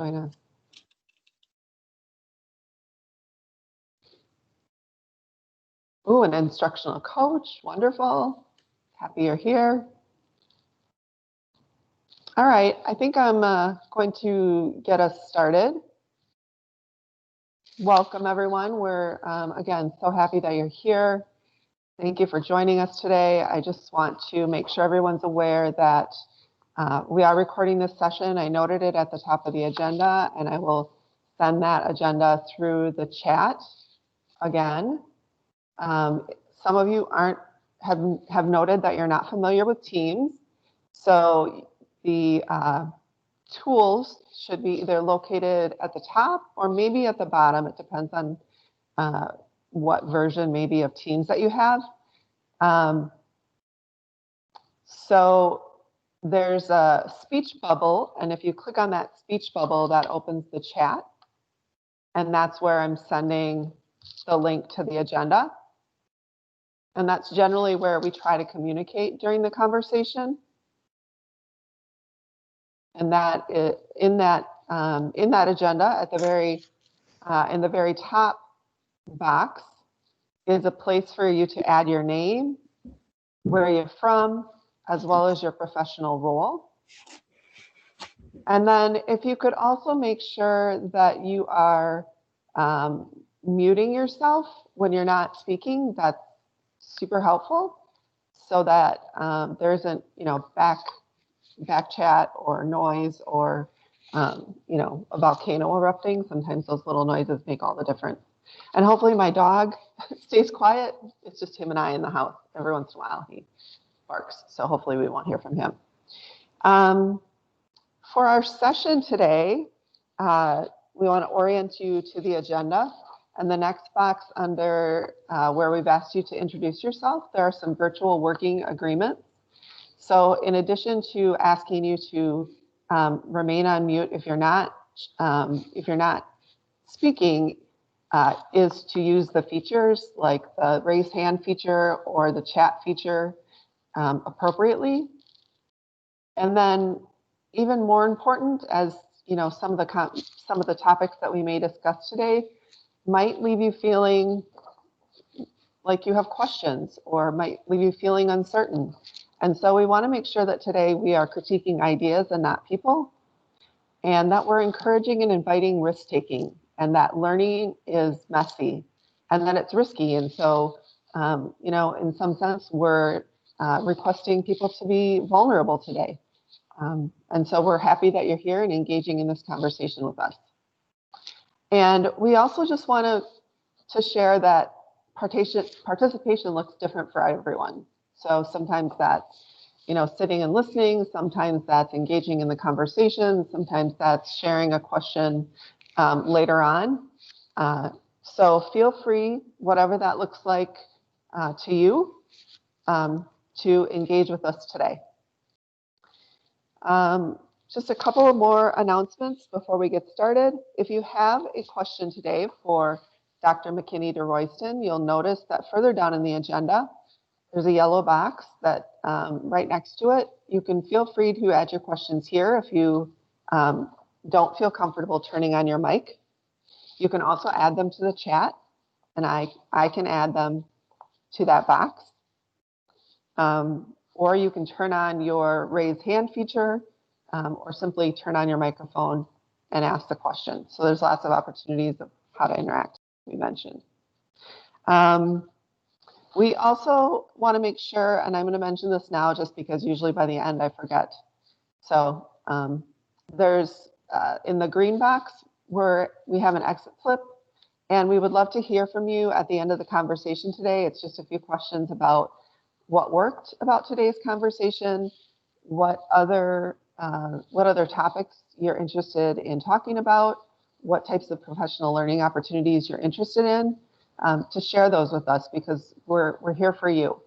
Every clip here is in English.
Join us. Ooh, an instructional coach. Wonderful. Happy you're here. All right, I think I'm going to get us started. Welcome, everyone. We're, again, so happy that you're here. Thank you for joining us today. I just want to make sure everyone's aware that we are recording this session. I noted it at the top of the agenda, and I will send that agenda through the chat again. Some of you have noted that you're not familiar with Teams, so the tools should be either located at the top or maybe at the bottom. It depends on what version maybe of Teams that you have. So there's a speech bubble, and if you click on that speech bubble, that opens the chat, and that's where I'm sending the link to the agenda. And that's generally where we try to communicate during the conversation. And that in that agenda, at the very in the very top box is a place for you to add your name, where you're from, as well as your professional role. And then if you could also make sure that you are muting yourself when you're not speaking, that's super helpful, so that there isn't, back chat or noise or, a volcano erupting. Sometimes those little noises make all the difference. And hopefully my dog stays quiet. It's just him and I in the house. Every once in a while he barks, so hopefully we won't hear from him. For our session today, we want to orient you to the agenda. And the next box under where we've asked you to introduce yourself, there are some virtual working agreements. So in addition to asking you to remain on mute if you're not speaking, is to use the features like the raise hand feature or the chat feature appropriately. And then even more important, as some of the topics that we may discuss today might leave you feeling like you have questions or might leave you feeling uncertain. And so we want to make sure that today we are critiquing ideas and not people, and that we're encouraging and inviting risk-taking, and that learning is messy and that it's risky. And so, in some sense, we're requesting people to be vulnerable today. And so we're happy that you're here and engaging in this conversation with us. And we also just want to share that participation looks different for everyone. So sometimes that's, sitting and listening. Sometimes that's engaging in the conversation. Sometimes that's sharing a question later on. So feel free, whatever that looks like to you, to engage with us today. Just a couple of more announcements before we get started. If you have a question today for Dr. McKinney de Royston, you'll notice that further down in the agenda, there's a yellow box that right next to it. You can feel free to add your questions here if you don't feel comfortable turning on your mic. You can also add them to the chat, and I can add them to that box. Or you can turn on your raise hand feature, or simply turn on your microphone and ask the question. So there's lots of opportunities of how to interact, we mentioned. We also want to make sure, and I'm going to mention this now just because usually by the end I forget. So there's in the green box where we have an exit flip, and we would love to hear from you at the end of the conversation today. It's just a few questions about what worked about today's conversation, what other topics you're interested in talking about, what types of professional learning opportunities you're interested in, to share those with us, because we're here for you.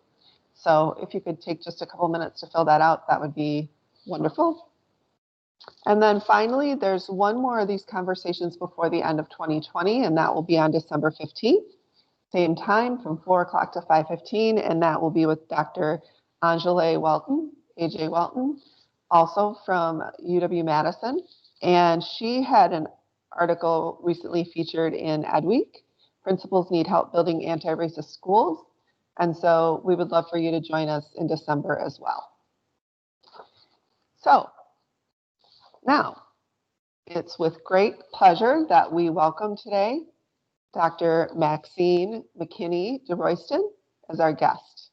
So if you could take just a couple minutes to fill that out, that would be wonderful. And then finally, there's one more of these conversations before the end of 2020, and that will be on December 15th. Same time from 4 o'clock to 5:15, and that will be with Dr. Angela Welton, AJ Welton, also from uw-madison. And she had an article recently featured in Adweek, Principals Need Help Building Anti-Racist Schools. And so we would love for you to join us in December as well. So now, it's with great pleasure that we welcome today Dr. Maxine McKinney de Royston as our guest.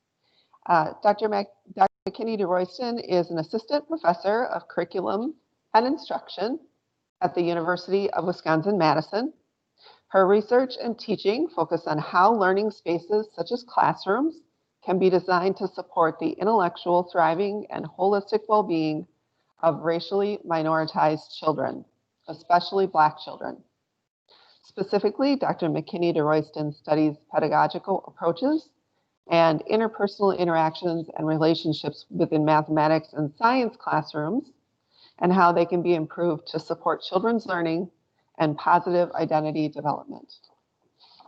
Dr. McKinney de Royston is an assistant professor of curriculum and instruction at the University of Wisconsin-Madison. Her research and teaching focus on how learning spaces such as classrooms can be designed to support the intellectual thriving and holistic well-being of racially minoritized children, especially Black children. Specifically, Dr. McKinney de Royston studies pedagogical approaches and interpersonal interactions and relationships within mathematics and science classrooms and how they can be improved to support children's learning and positive identity development.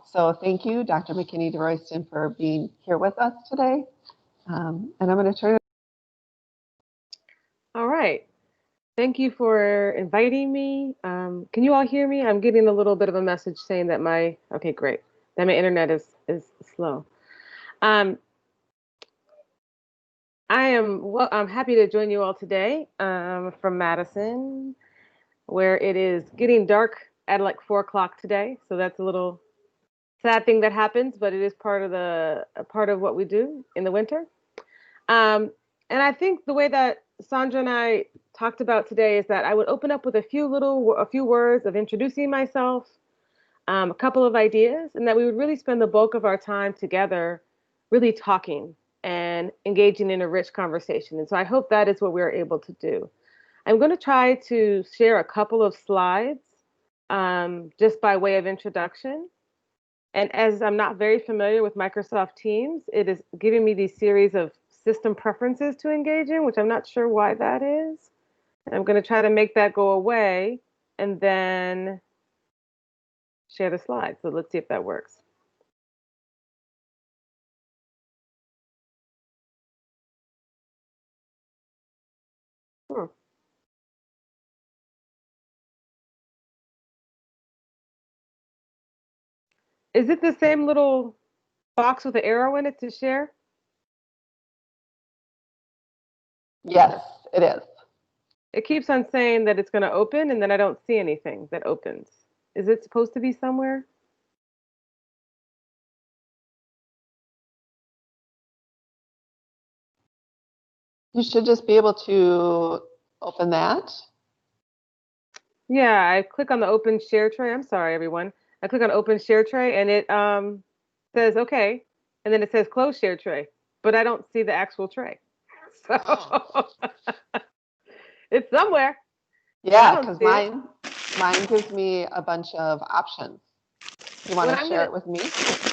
So thank you, Dr. McKinney de Royston, for being here with us today. And I'm going to turn it. All right. Thank you for inviting me. Can you all hear me? I'm getting a little bit of a message saying that okay, great, that my internet is slow. I'm happy to join you all today from Madison, where it is getting dark at like 4 o'clock today. So that's a little sad thing that happens, but it is part of what we do in the winter. And I think the way that Sandra and I talked about today is that I would open up with a few words of introducing myself, a couple of ideas, and that we would really spend the bulk of our time together really talking and engaging in a rich conversation. And so I hope that is what we're able to do. I'm going to try to share a couple of slides just by way of introduction. And as I'm not very familiar with Microsoft Teams, it is giving me these series of system preferences to engage in, which I'm not sure why that is. And I'm going to try to make that go away and then share the slides. So let's see if that works. Is it the same little box with the arrow in it to share? Yes, it is. It keeps on saying that it's going to open, and then I don't see anything that opens. Is it supposed to be somewhere? You should just be able to open that. Yeah, I click on the open share tray. I'm sorry, everyone. I click on open share tray, and it says okay, and then it says close share tray, but I don't see the actual tray. So it's somewhere. Yeah, because mine gives me a bunch of options. You want to share it with me?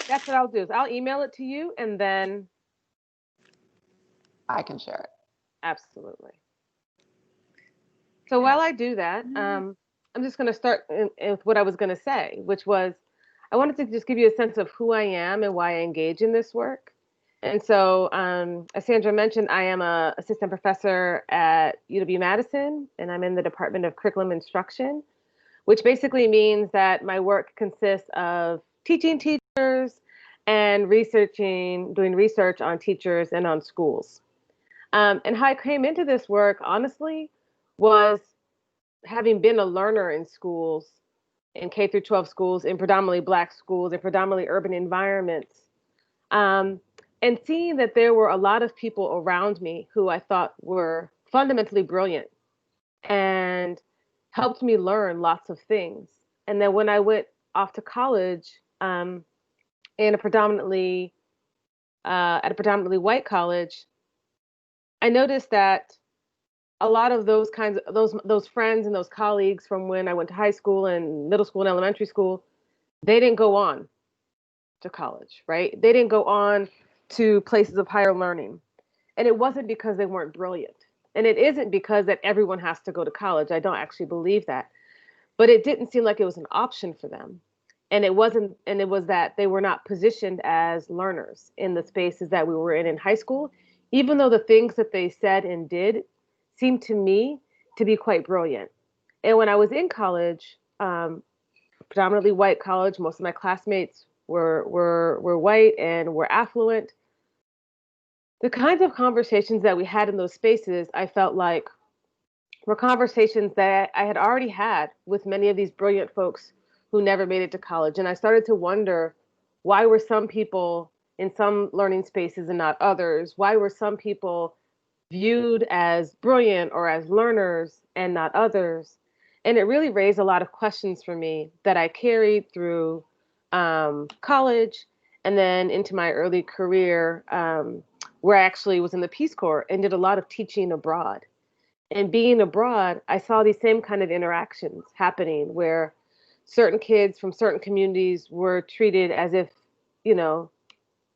That's what I'll do. Is I'll email it to you, and then I can share it. Absolutely. So while I do that, I'm just going to start with what I was going to say, which was I wanted to just give you a sense of who I am and why I engage in this work. And so, as Sandra mentioned, I am an assistant professor at UW-Madison, and I'm in the Department of Curriculum Instruction, which basically means that my work consists of teaching teachers and doing research on teachers and on schools. And how I came into this work, honestly, was having been a learner in schools, in K through 12 schools, in predominantly Black schools, in predominantly urban environments, and seeing that there were a lot of people around me who I thought were fundamentally brilliant and helped me learn lots of things. And then when I went off to college, in at a predominantly white college, I noticed that a lot of those kinds of those friends and those colleagues from when I went to high school and middle school and elementary school, they didn't go on to college, right? They didn't go on to places of higher learning. And it wasn't because they weren't brilliant. And it isn't because that everyone has to go to college. I don't actually believe that. But it didn't seem like it was an option for them. And it was that they were not positioned as learners in the spaces that we were in high school, even though the things that they said and did seemed to me to be quite brilliant. And when I was in college, predominantly white college, most of my classmates were white and were affluent. The kinds of conversations that we had in those spaces, I felt like were conversations that I had already had with many of these brilliant folks who never made it to college. And I started to wonder, why were some people in some learning spaces and not others? Why were some people viewed as brilliant or as learners and not others? And it really raised a lot of questions for me that I carried through college and then into my early career, where I actually was in the Peace Corps and did a lot of teaching abroad. And being abroad, I saw these same kind of interactions happening where certain kids from certain communities were treated as if, you know,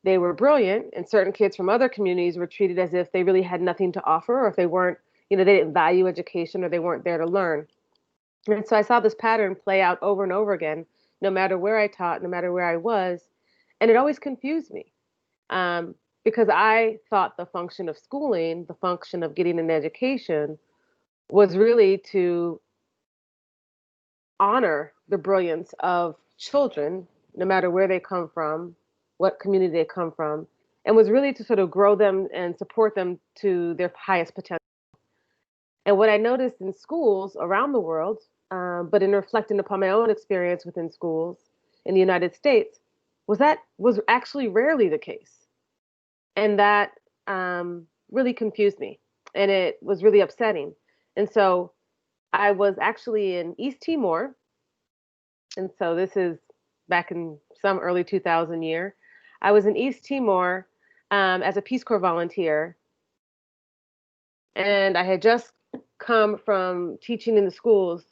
they were brilliant, and certain kids from other communities were treated as if they really had nothing to offer, or if they weren't, they didn't value education, or they weren't there to learn. And so I saw this pattern play out over and over again, no matter where I taught, no matter where I was. And it always confused me, um, because I thought the function of schooling, the function of getting an education, was really to honor the brilliance of children, no matter where they come from, what community they come from, and was really to sort of grow them and support them to their highest potential. And what I noticed in schools around the world, but in reflecting upon my own experience within schools in the United States, was that was actually rarely the case. And that really confused me. And it was really upsetting. And so I was actually in East Timor. And so this is back in some early 2000 year. I was in East Timor as a Peace Corps volunteer. And I had just come from teaching in the schools.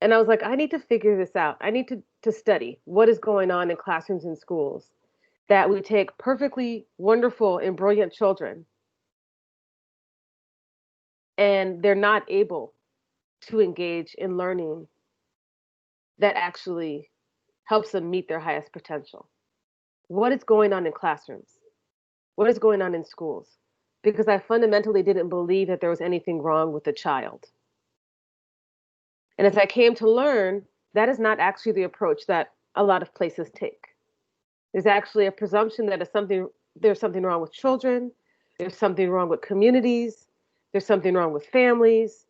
And I was like, I need to figure this out. I need to study what is going on in classrooms and schools, that we take perfectly wonderful and brilliant children and they're not able to engage in learning that actually helps them meet their highest potential. What is going on in classrooms? What is going on in schools? Because I fundamentally didn't believe that there was anything wrong with the child. And as I came to learn, that is not actually the approach that a lot of places take. There's actually a presumption that there's something wrong with children, there's something wrong with communities, there's something wrong with families,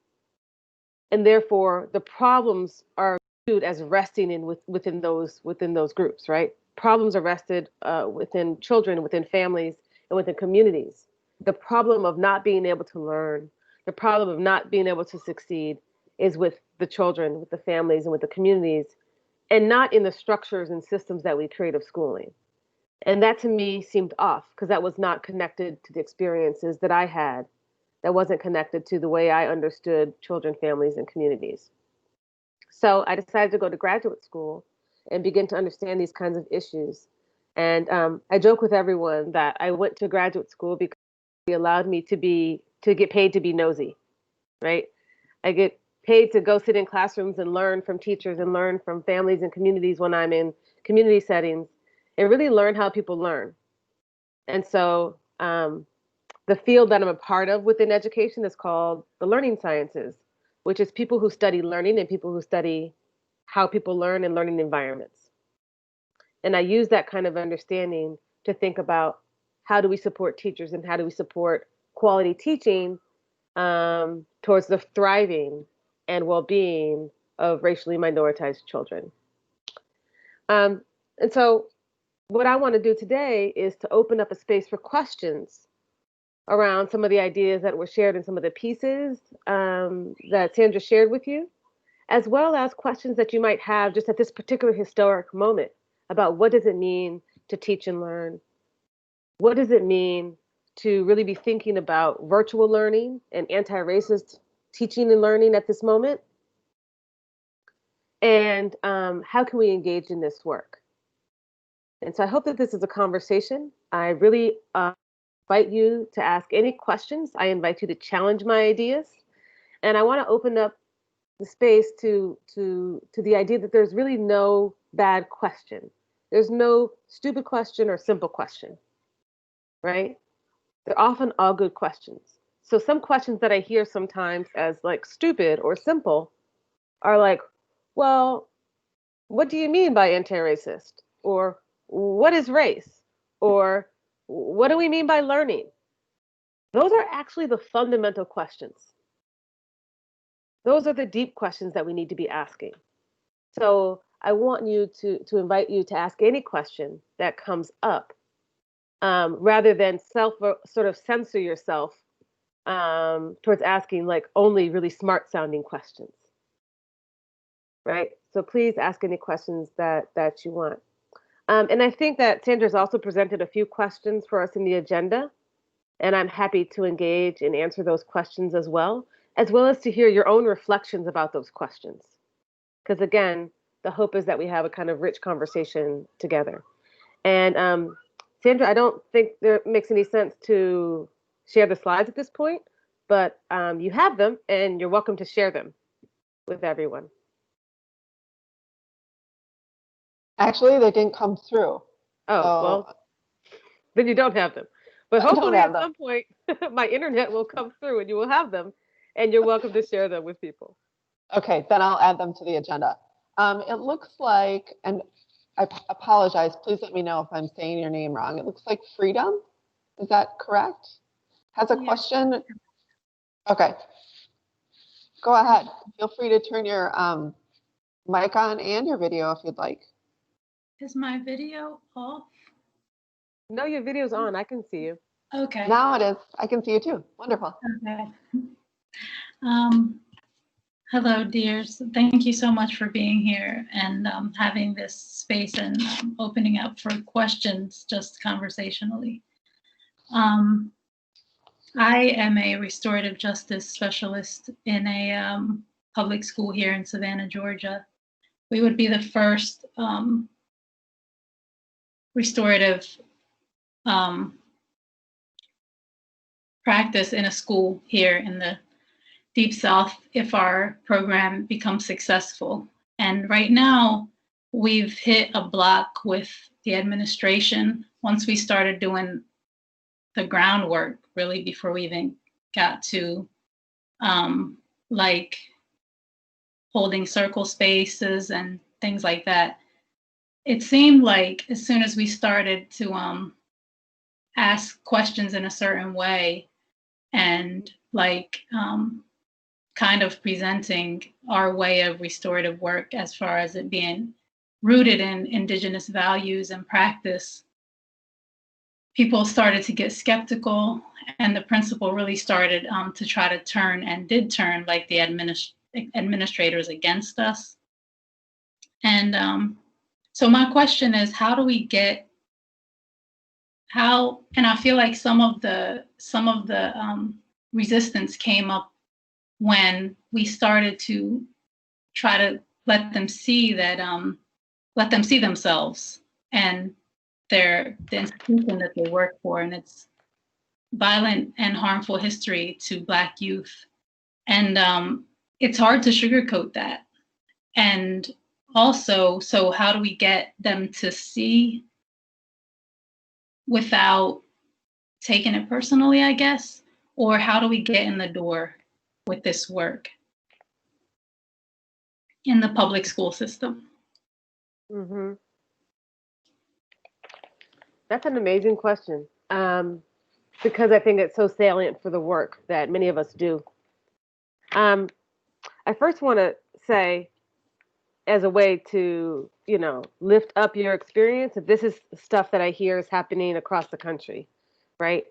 and therefore the problems are viewed as resting within those groups, right? Problems are rested within children, within families, and within communities. The problem of not being able to learn, the problem of not being able to succeed, is with the children, with the families, and with the communities, and not in the structures and systems that we create of schooling. And that to me seemed off because that was not connected to the experiences that I had. That wasn't connected to the way I understood children, families, and communities. So I decided to go to graduate school and begin to understand these kinds of issues. And I joke with everyone that I went to graduate school because it allowed me to get paid to be nosy, right? I get paid to go sit in classrooms and learn from teachers and learn from families and communities when I'm in community settings and really learn how people learn. And so the field that I'm a part of within education is called the learning sciences, which is people who study learning and people who study how people learn in learning environments. And I use that kind of understanding to think about how do we support teachers and how do we support quality teaching towards the thriving and well-being of racially minoritized children. Um, and so what I want to do today is to open up a space for questions around some of the ideas that were shared in some of the pieces that Sandra shared with you, as well as questions that you might have just at this particular historic moment about what does it mean to teach and learn? What does it mean to really be thinking about virtual learning and anti-racist teaching and learning at this moment? And how can we engage in this work? And so I hope that this is a conversation. I really invite you to ask any questions. I invite you to challenge my ideas. And I want to open up the space to the idea that there's really no bad question. There's no stupid question or simple question, right? They're often all good questions. So some questions that I hear sometimes as like stupid or simple are like, well, what do you mean by anti-racist? Or what is race? Or what do we mean by learning? Those are actually the fundamental questions. Those are the deep questions that we need to be asking. So I want you to invite you to ask any question that comes up, rather than sort of censor yourself towards asking like only really smart sounding questions, right? So please ask any questions that you want. And I think that Sandra's also presented a few questions for us in the agenda, and I'm happy to engage and answer those questions as well as to hear your own reflections about those questions. Because again, the hope is that we have a kind of rich conversation together. And Sandra, I don't think it makes any sense to share the slides at this point, but you have them and you're welcome to share them with everyone. Actually, they didn't come through. Oh, So well, then you don't have them. But I don't hopefully have at them. some point, my internet will come through and you will have them and you're welcome to share them with people. Okay, then I'll add them to the agenda. It looks like, and I apologize, please let me know if I'm saying your name wrong. It looks like Freedom. Is that correct? Has a question? Okay, go ahead. Feel free to turn your mic on and your video if you'd like. Is my video off? No, your video's on. I can see you. Okay. Now it is. I can see you too. Wonderful. Okay. Hello, dears. Thank you so much for being here and having this space and opening up for questions just conversationally. I am a restorative justice specialist in a public school here in Savannah, Georgia. We would be the first restorative practice in a school here in the Deep South if our program becomes successful. And right now, we've hit a block with the administration. Once we started doing the groundwork, really before we even got to like holding circle spaces and things like that, it seemed like as soon as we started to ask questions in a certain way and like kind of presenting our way of restorative work as far as it being rooted in Indigenous values and practice, people started to get skeptical, and the principal really started to try to turn, and did turn, like the administrators against us. And so my question is, how do we get, and I feel like some of the resistance came up when we started to try to let them see themselves and the institution that they work for and its violent and harmful history to Black youth. And it's hard to sugarcoat that. And also, so how do we get them to see without taking it personally, I guess? Or how do we get in the door with this work in the public school system? Mm-hmm. That's an amazing question, because I think it's so salient for the work that many of us do. I first want to say, as a way to, lift up your experience, that this is stuff that I hear is happening across the country, right?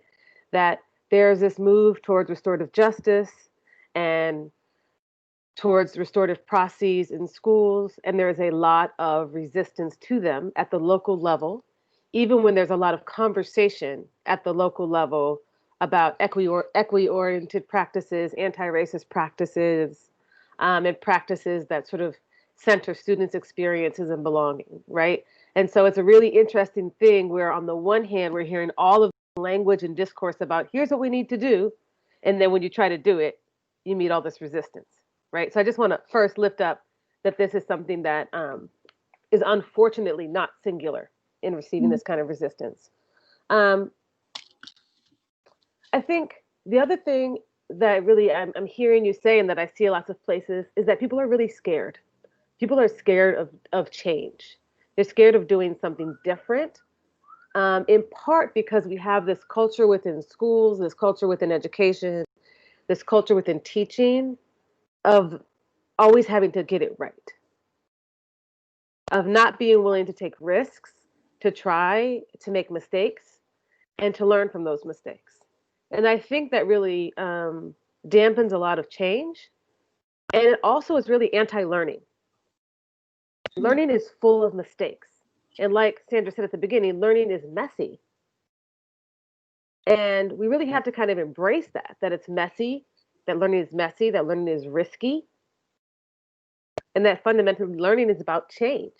That there's this move towards restorative justice and towards restorative processes in schools, and there is a lot of resistance to them at the local level, even when there's a lot of conversation at the local level about equity-oriented practices, anti-racist practices, and practices that sort of center students' experiences and belonging, right? And so it's a really interesting thing where on the one hand, we're hearing all of the language and discourse about here's what we need to do, and then when you try to do it, you meet all this resistance, right? So I just want to first lift up that this is something that is unfortunately not singular in receiving this kind of resistance. I think the other thing that really I'm hearing you say and that I see lots of places is that people are really scared. People are scared of change. They're scared of doing something different, in part because we have this culture within schools, this culture within education, this culture within teaching of always having to get it right, of not being willing to take risks, to try, to make mistakes, and to learn from those mistakes. And I think that really dampens a lot of change. And it also is really anti learning. Learning is full of mistakes. And like Sandra said at the beginning, learning is messy. And we really have to kind of embrace that it's messy, that learning is messy, that learning is risky, and that fundamentally learning is about change.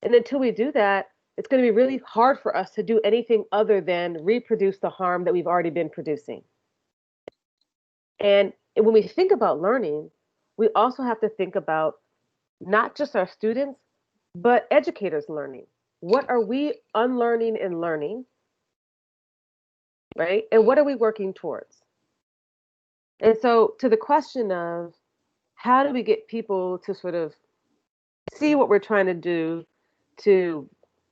And until we do that, it's going to be really hard for us to do anything other than reproduce the harm that we've already been producing. And when we think about learning, we also have to think about not just our students, but educators learning. What are we unlearning and learning, right? And what are we working towards? And so, to the question of how do we get people to sort of see what we're trying to do, to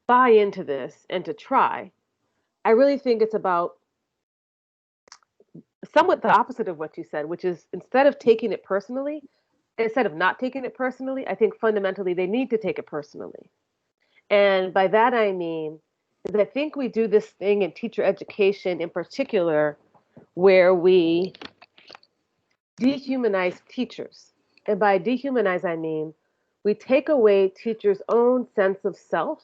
buy into this and to try, I really think it's about somewhat the opposite of what you said, which is instead of taking it personally, instead of not taking it personally, I think fundamentally they need to take it personally. And by that I mean is I think we do this thing in teacher education in particular where we dehumanize teachers. And by dehumanize, I mean we take away teachers' own sense of self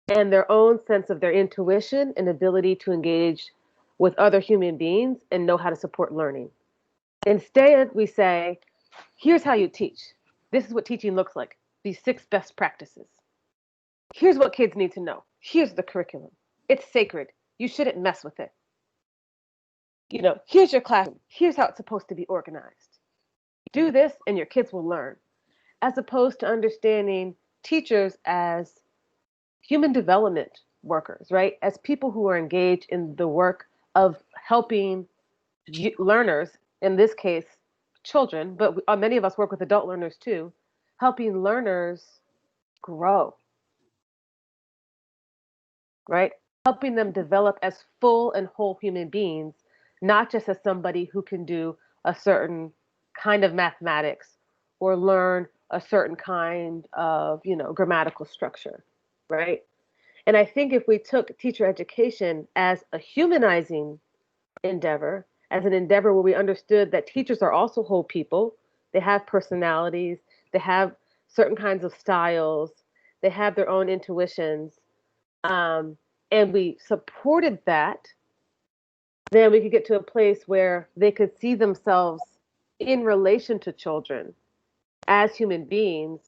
and their own sense of their intuition and ability to engage with other human beings and know how to support learning. Instead, we say, here's how you teach. This is what teaching looks like. These 6 best practices. Here's what kids need to know. Here's the curriculum. It's sacred. You shouldn't mess with it. Here's your classroom. Here's how it's supposed to be organized. Do this and your kids will learn. As opposed to understanding teachers as human development workers, right? As people who are engaged in the work of helping learners, in this case, children, but many of us work with adult learners too, helping learners grow, right? Helping them develop as full and whole human beings, not just as somebody who can do a certain kind of mathematics or learn a certain kind of, grammatical structure, right? And I think if we took teacher education as a humanizing endeavor, as an endeavor where we understood that teachers are also whole people, they have personalities, they have certain kinds of styles, they have their own intuitions, and we supported that, then we could get to a place where they could see themselves in relation to children as human beings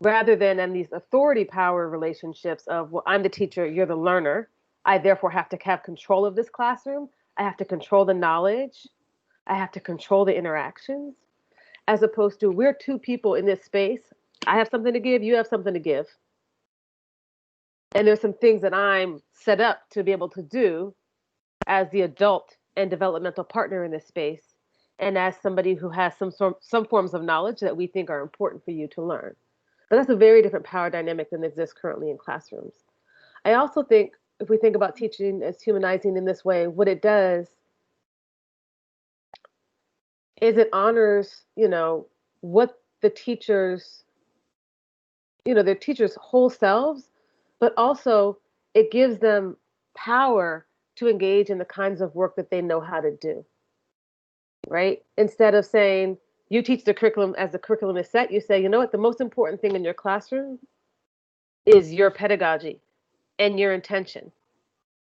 rather than in these authority power relationships of, well, I'm the teacher, you're the learner. I therefore have to have control of this classroom. I have to control the knowledge. I have to control the interactions, as opposed to we're 2 people in this space. I have something to give, you have something to give. And there's some things that I'm set up to be able to do as the adult and developmental partner in this space, and as somebody who has some forms of knowledge that we think are important for you to learn. But that's a very different power dynamic than exists currently in classrooms. I also think if we think about teaching as humanizing in this way, what it does is it honors, what the teachers, their teachers' whole selves, but also it gives them power to engage in the kinds of work that they know how to do, right? Instead of saying, you teach the curriculum as the curriculum is set, you say, you know what, the most important thing in your classroom is your pedagogy and your intention.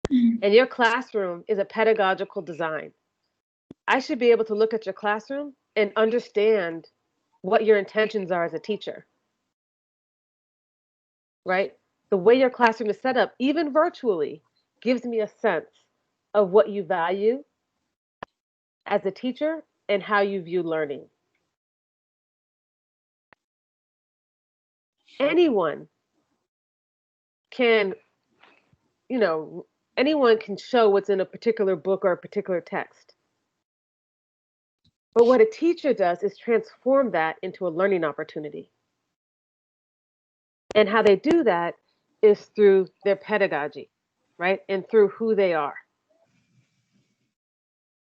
And your classroom is a pedagogical design. I should be able to look at your classroom and understand what your intentions are as a teacher, right? The way your classroom is set up, even virtually, gives me a sense of what you value as a teacher and how you view learning. Anyone can, anyone can show what's in a particular book or a particular text. But what a teacher does is transform that into a learning opportunity. And how they do that is through their pedagogy, right? And through who they are.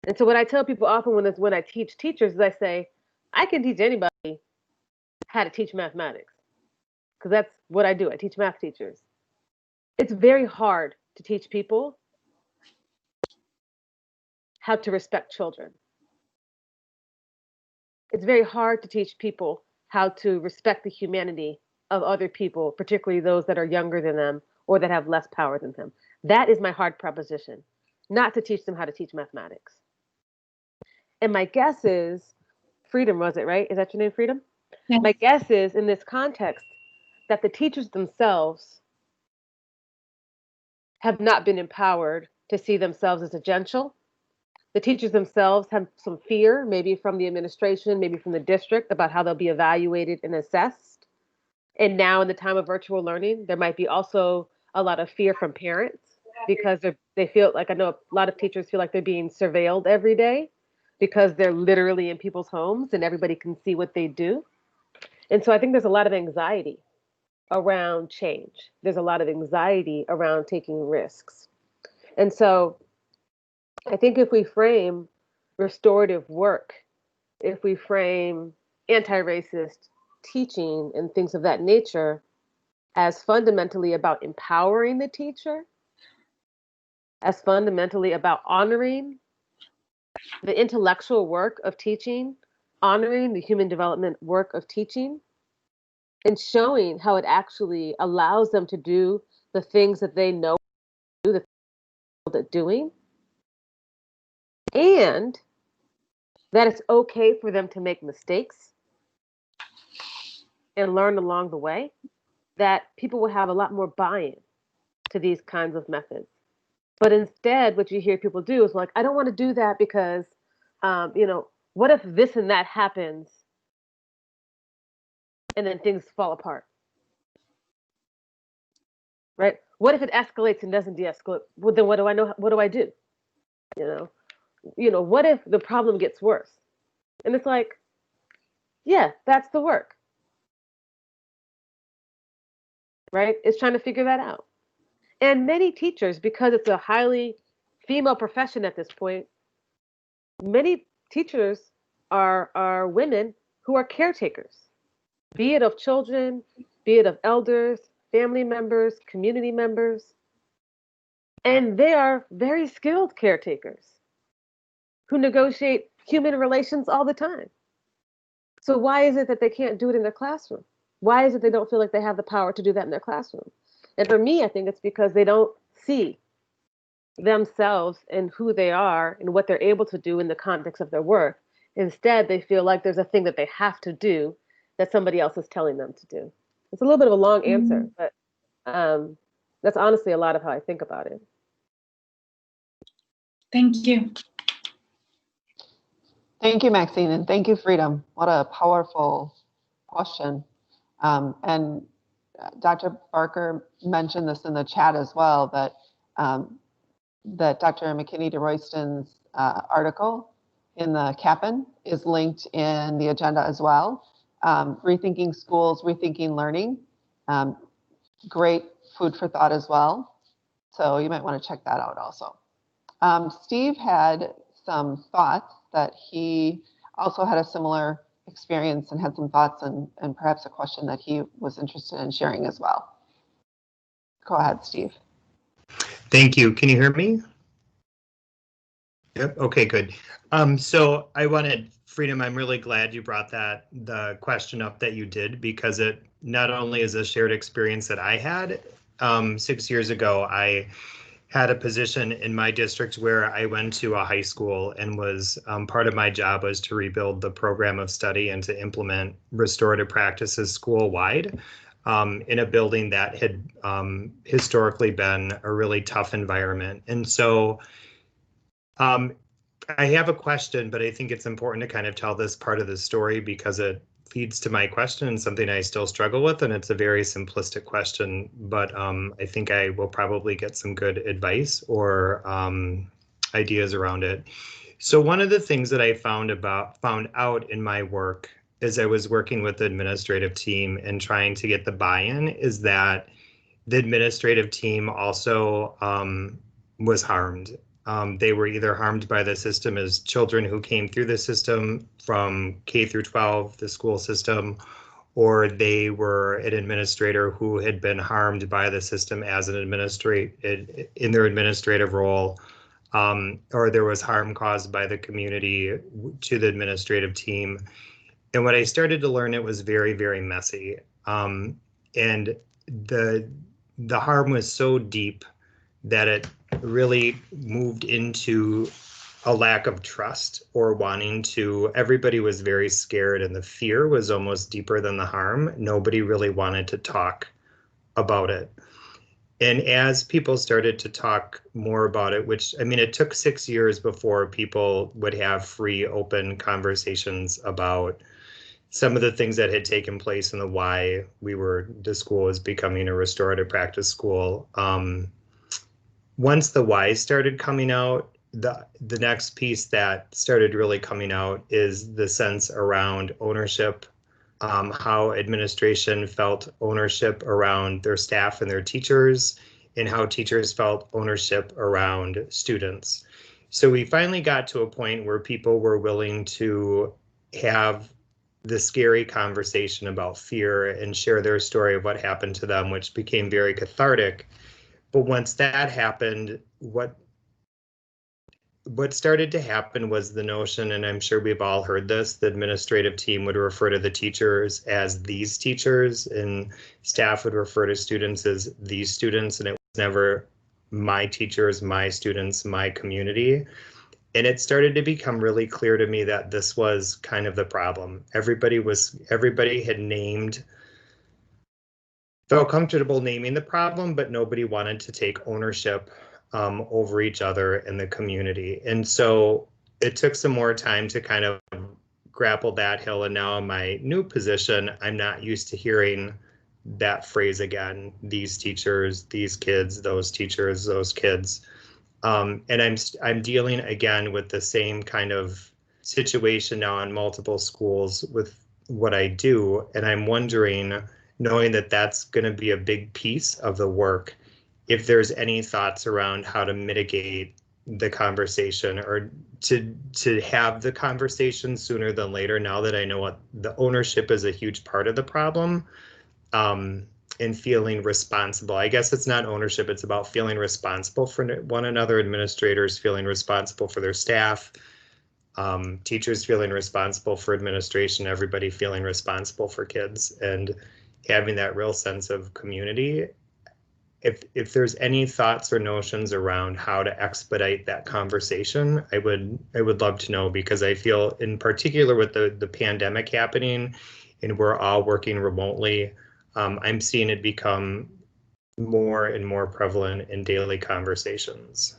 And so what I tell people often when I teach teachers is I say, I can teach anybody how to teach mathematics, because that's what I do. I teach math teachers. It's very hard to teach people how to respect children. It's very hard to teach people how to respect the humanity of other people, particularly those that are younger than them or that have less power than them. That is my hard proposition, not to teach them how to teach mathematics. And my guess is, Freedom, was it, right? Is that your name, Freedom? Yes. My guess is, in this context, that the teachers themselves have not been empowered to see themselves as essential. The teachers themselves have some fear, maybe from the administration, maybe from the district, about how they'll be evaluated and assessed. And now, in the time of virtual learning, there might be also a lot of fear from parents, because they feel like, I know a lot of teachers feel like they're being surveilled every day because they're literally in people's homes and everybody can see what they do. And so I think there's a lot of anxiety around change. There's a lot of anxiety around taking risks. And so I think if we frame restorative work, if we frame anti-racist teaching and things of that nature as fundamentally about empowering the teacher, as fundamentally about honoring the intellectual work of teaching, honoring the human development work of teaching, and showing how it actually allows them to do the things that they know that they're doing, and that it's okay for them to make mistakes and learn along the way, that people will have a lot more buy-in to these kinds of methods. But instead, what you hear people do is like, I don't want to do that because, what if this and that happens and then things fall apart, right? What if it escalates and doesn't de-escalate? Well, then what do I know? What do I do? What if the problem gets worse? And it's like, yeah, that's the work, right? It's trying to figure that out. And many teachers, because it's a highly female profession at this point, many teachers are women who are caretakers, be it of children, be it of elders, family members, community members. And they are very skilled caretakers who negotiate human relations all the time. So why is it that they can't do it in their classroom? Why is it they don't feel like they have the power to do that in their classroom? And for me, I think it's because they don't see themselves and who they are and what they're able to do in the context of their work. Instead, they feel like there's a thing that they have to do that somebody else is telling them to do. It's a little bit of a long answer, but that's honestly a lot of how I think about it. Thank you. Thank you, Maxine, and thank you, Freedom. What a powerful question. And Dr. Barker mentioned this in the chat as well, that Dr. McKinney de Royston's article in the CAPN is linked in the agenda as well. Rethinking Schools, Rethinking Learning. Great food for thought as well. So you might want to check that out also. Steve had some thoughts that he also had a similar experience and had some thoughts and perhaps a question that he was interested in sharing as well. Go ahead, Steve. Thank you. Can you hear me? Yep. Okay, good. So I wanted, Freedom, I'm really glad you brought the question up that you did, because it not only is a shared experience that I had 6 years ago. I had a position in my district where I went to a high school and was part of my job was to rebuild the program of study and to implement restorative practices school-wide in a building that had historically been a really tough environment. And so I have a question, but I think it's important to kind of tell this part of the story because it feeds to my question and something I still struggle with, and it's a very simplistic question, but I think I will probably get some good advice or ideas around it. So one of the things that I found out in my work as I was working with the administrative team and trying to get the buy-in is that the administrative team also was harmed. They were either harmed by the system as children who came through the system from K through 12, the school system, or they were an administrator who had been harmed by the system as an in their administrative role, or there was harm caused by the community to the administrative team. And what I started to learn, it was very, very messy. And the harm was so deep that it really moved into a lack of trust or wanting to, everybody was very scared and the fear was almost deeper than the harm. Nobody really wanted to talk about it. And as people started to talk more about it, which, I mean, it took 6 years before people would have free, open conversations about some of the things that had taken place and the why the school was becoming a restorative practice school. Once the why started coming out, the next piece that started really coming out is the sense around ownership, how administration felt ownership around their staff and their teachers, and how teachers felt ownership around students. So we finally got to a point where people were willing to have the scary conversation about fear and share their story of what happened to them, which became very cathartic. But once that happened, what started to happen was the notion, and I'm sure we've all heard this, the administrative team would refer to the teachers as these teachers, and staff would refer to students as these students, and it was never my teachers, my students, my community. And it started to become really clear to me that this was kind of the problem. Everybody had felt comfortable naming the problem, but nobody wanted to take ownership over each other in the community. And so it took some more time to kind of grapple that hill. And now in my new position, I'm not used to hearing that phrase again, these teachers, these kids, those teachers, those kids. And I'm dealing again with the same kind of situation now in multiple schools with what I do. And I'm wondering, knowing that that's going to be a big piece of the work, if there's any thoughts around how to mitigate the conversation or to have the conversation sooner than later, now that I know what the ownership is a huge part of the problem. And feeling responsible. I guess it's not ownership, it's about feeling responsible for one another, administrators feeling responsible for their staff, teachers feeling responsible for administration, everybody feeling responsible for kids, and having that real sense of community. If there's any thoughts or notions around how to expedite that conversation, I would love to know, because I feel in particular with the pandemic happening and we're all working remotely, I'm seeing it become more and more prevalent in daily conversations.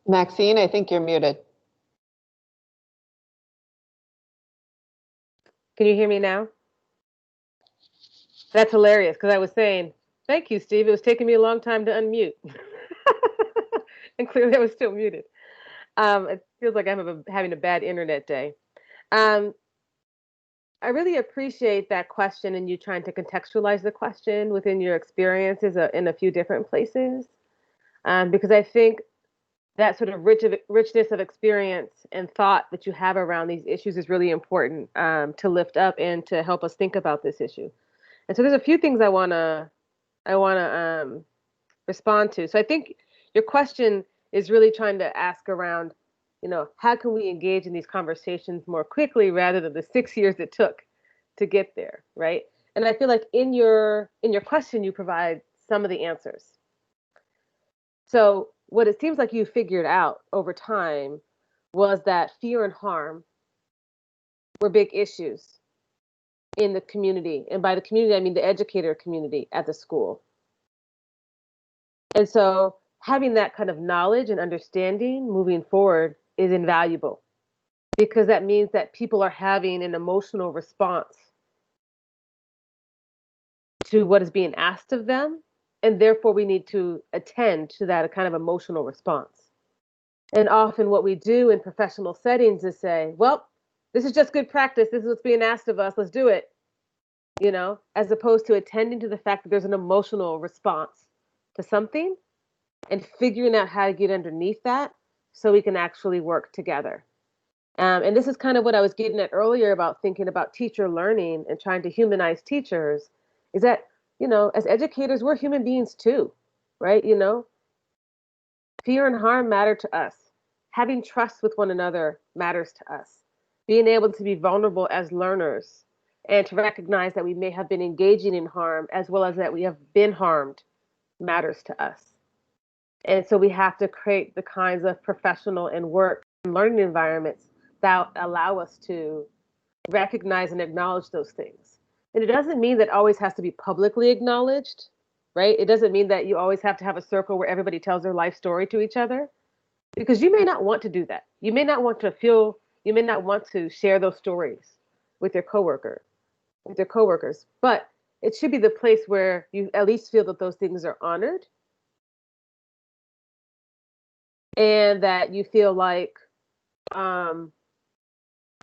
Maxine, I think you're muted. Can you hear me now? That's hilarious, because I was saying, thank you, Steve. It was taking me a long time to unmute. And clearly I was still muted. It feels like I'm having a bad internet day. I really appreciate that question and you trying to contextualize the question within your experiences in a few different places. Because I think that sort of richness of experience and thought that you have around these issues is really important to lift up and to help us think about this issue. And so there's a few things I wanna respond to. So I think your question is really trying to ask around, how can we engage in these conversations more quickly rather than the 6 years it took to get there, right? And I feel like in your question you provide some of the answers. So what it seems like you figured out over time was that fear and harm were big issues in the community. And by the community, I mean the educator community at the school. And so having that kind of knowledge and understanding moving forward is invaluable, because that means that people are having an emotional response to what is being asked of them, and therefore we need to attend to that kind of emotional response. And often what we do in professional settings is say, well, this is just good practice, this is what's being asked of us, let's do it, as opposed to attending to the fact that there's an emotional response to something and figuring out how to get underneath that so we can actually work together. And this is kind of what I was getting at earlier about thinking about teacher learning and trying to humanize teachers, is that, as educators, we're human beings too, right? Fear and harm matter to us. Having trust with one another matters to us. Being able to be vulnerable as learners and to recognize that we may have been engaging in harm as well as that we have been harmed matters to us. And so we have to create the kinds of professional and work and learning environments that allow us to recognize and acknowledge those things. And it doesn't mean that always has to be publicly acknowledged, right? It doesn't mean that you always have to have a circle where everybody tells their life story to each other, because you may not want to do that. You may not want to share those stories with your coworkers, but it should be the place where you at least feel that those things are honored, and that you feel like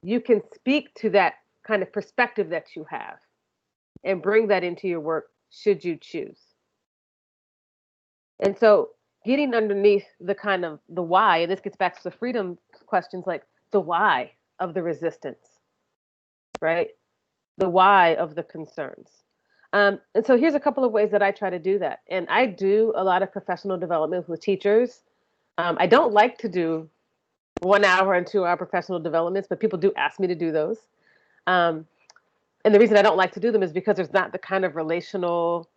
you can speak to that kind of perspective that you have and bring that into your work should you choose. And so getting underneath the kind of the why, and this gets back to the freedom questions, like the why of the resistance, right? The why of the concerns. And so here's a couple of ways that I try to do that. And I do a lot of professional development with teachers. I don't like to do 1 hour and 2 hour professional developments, but people do ask me to do those. And the reason I don't like to do them is because there's not the kinds of relational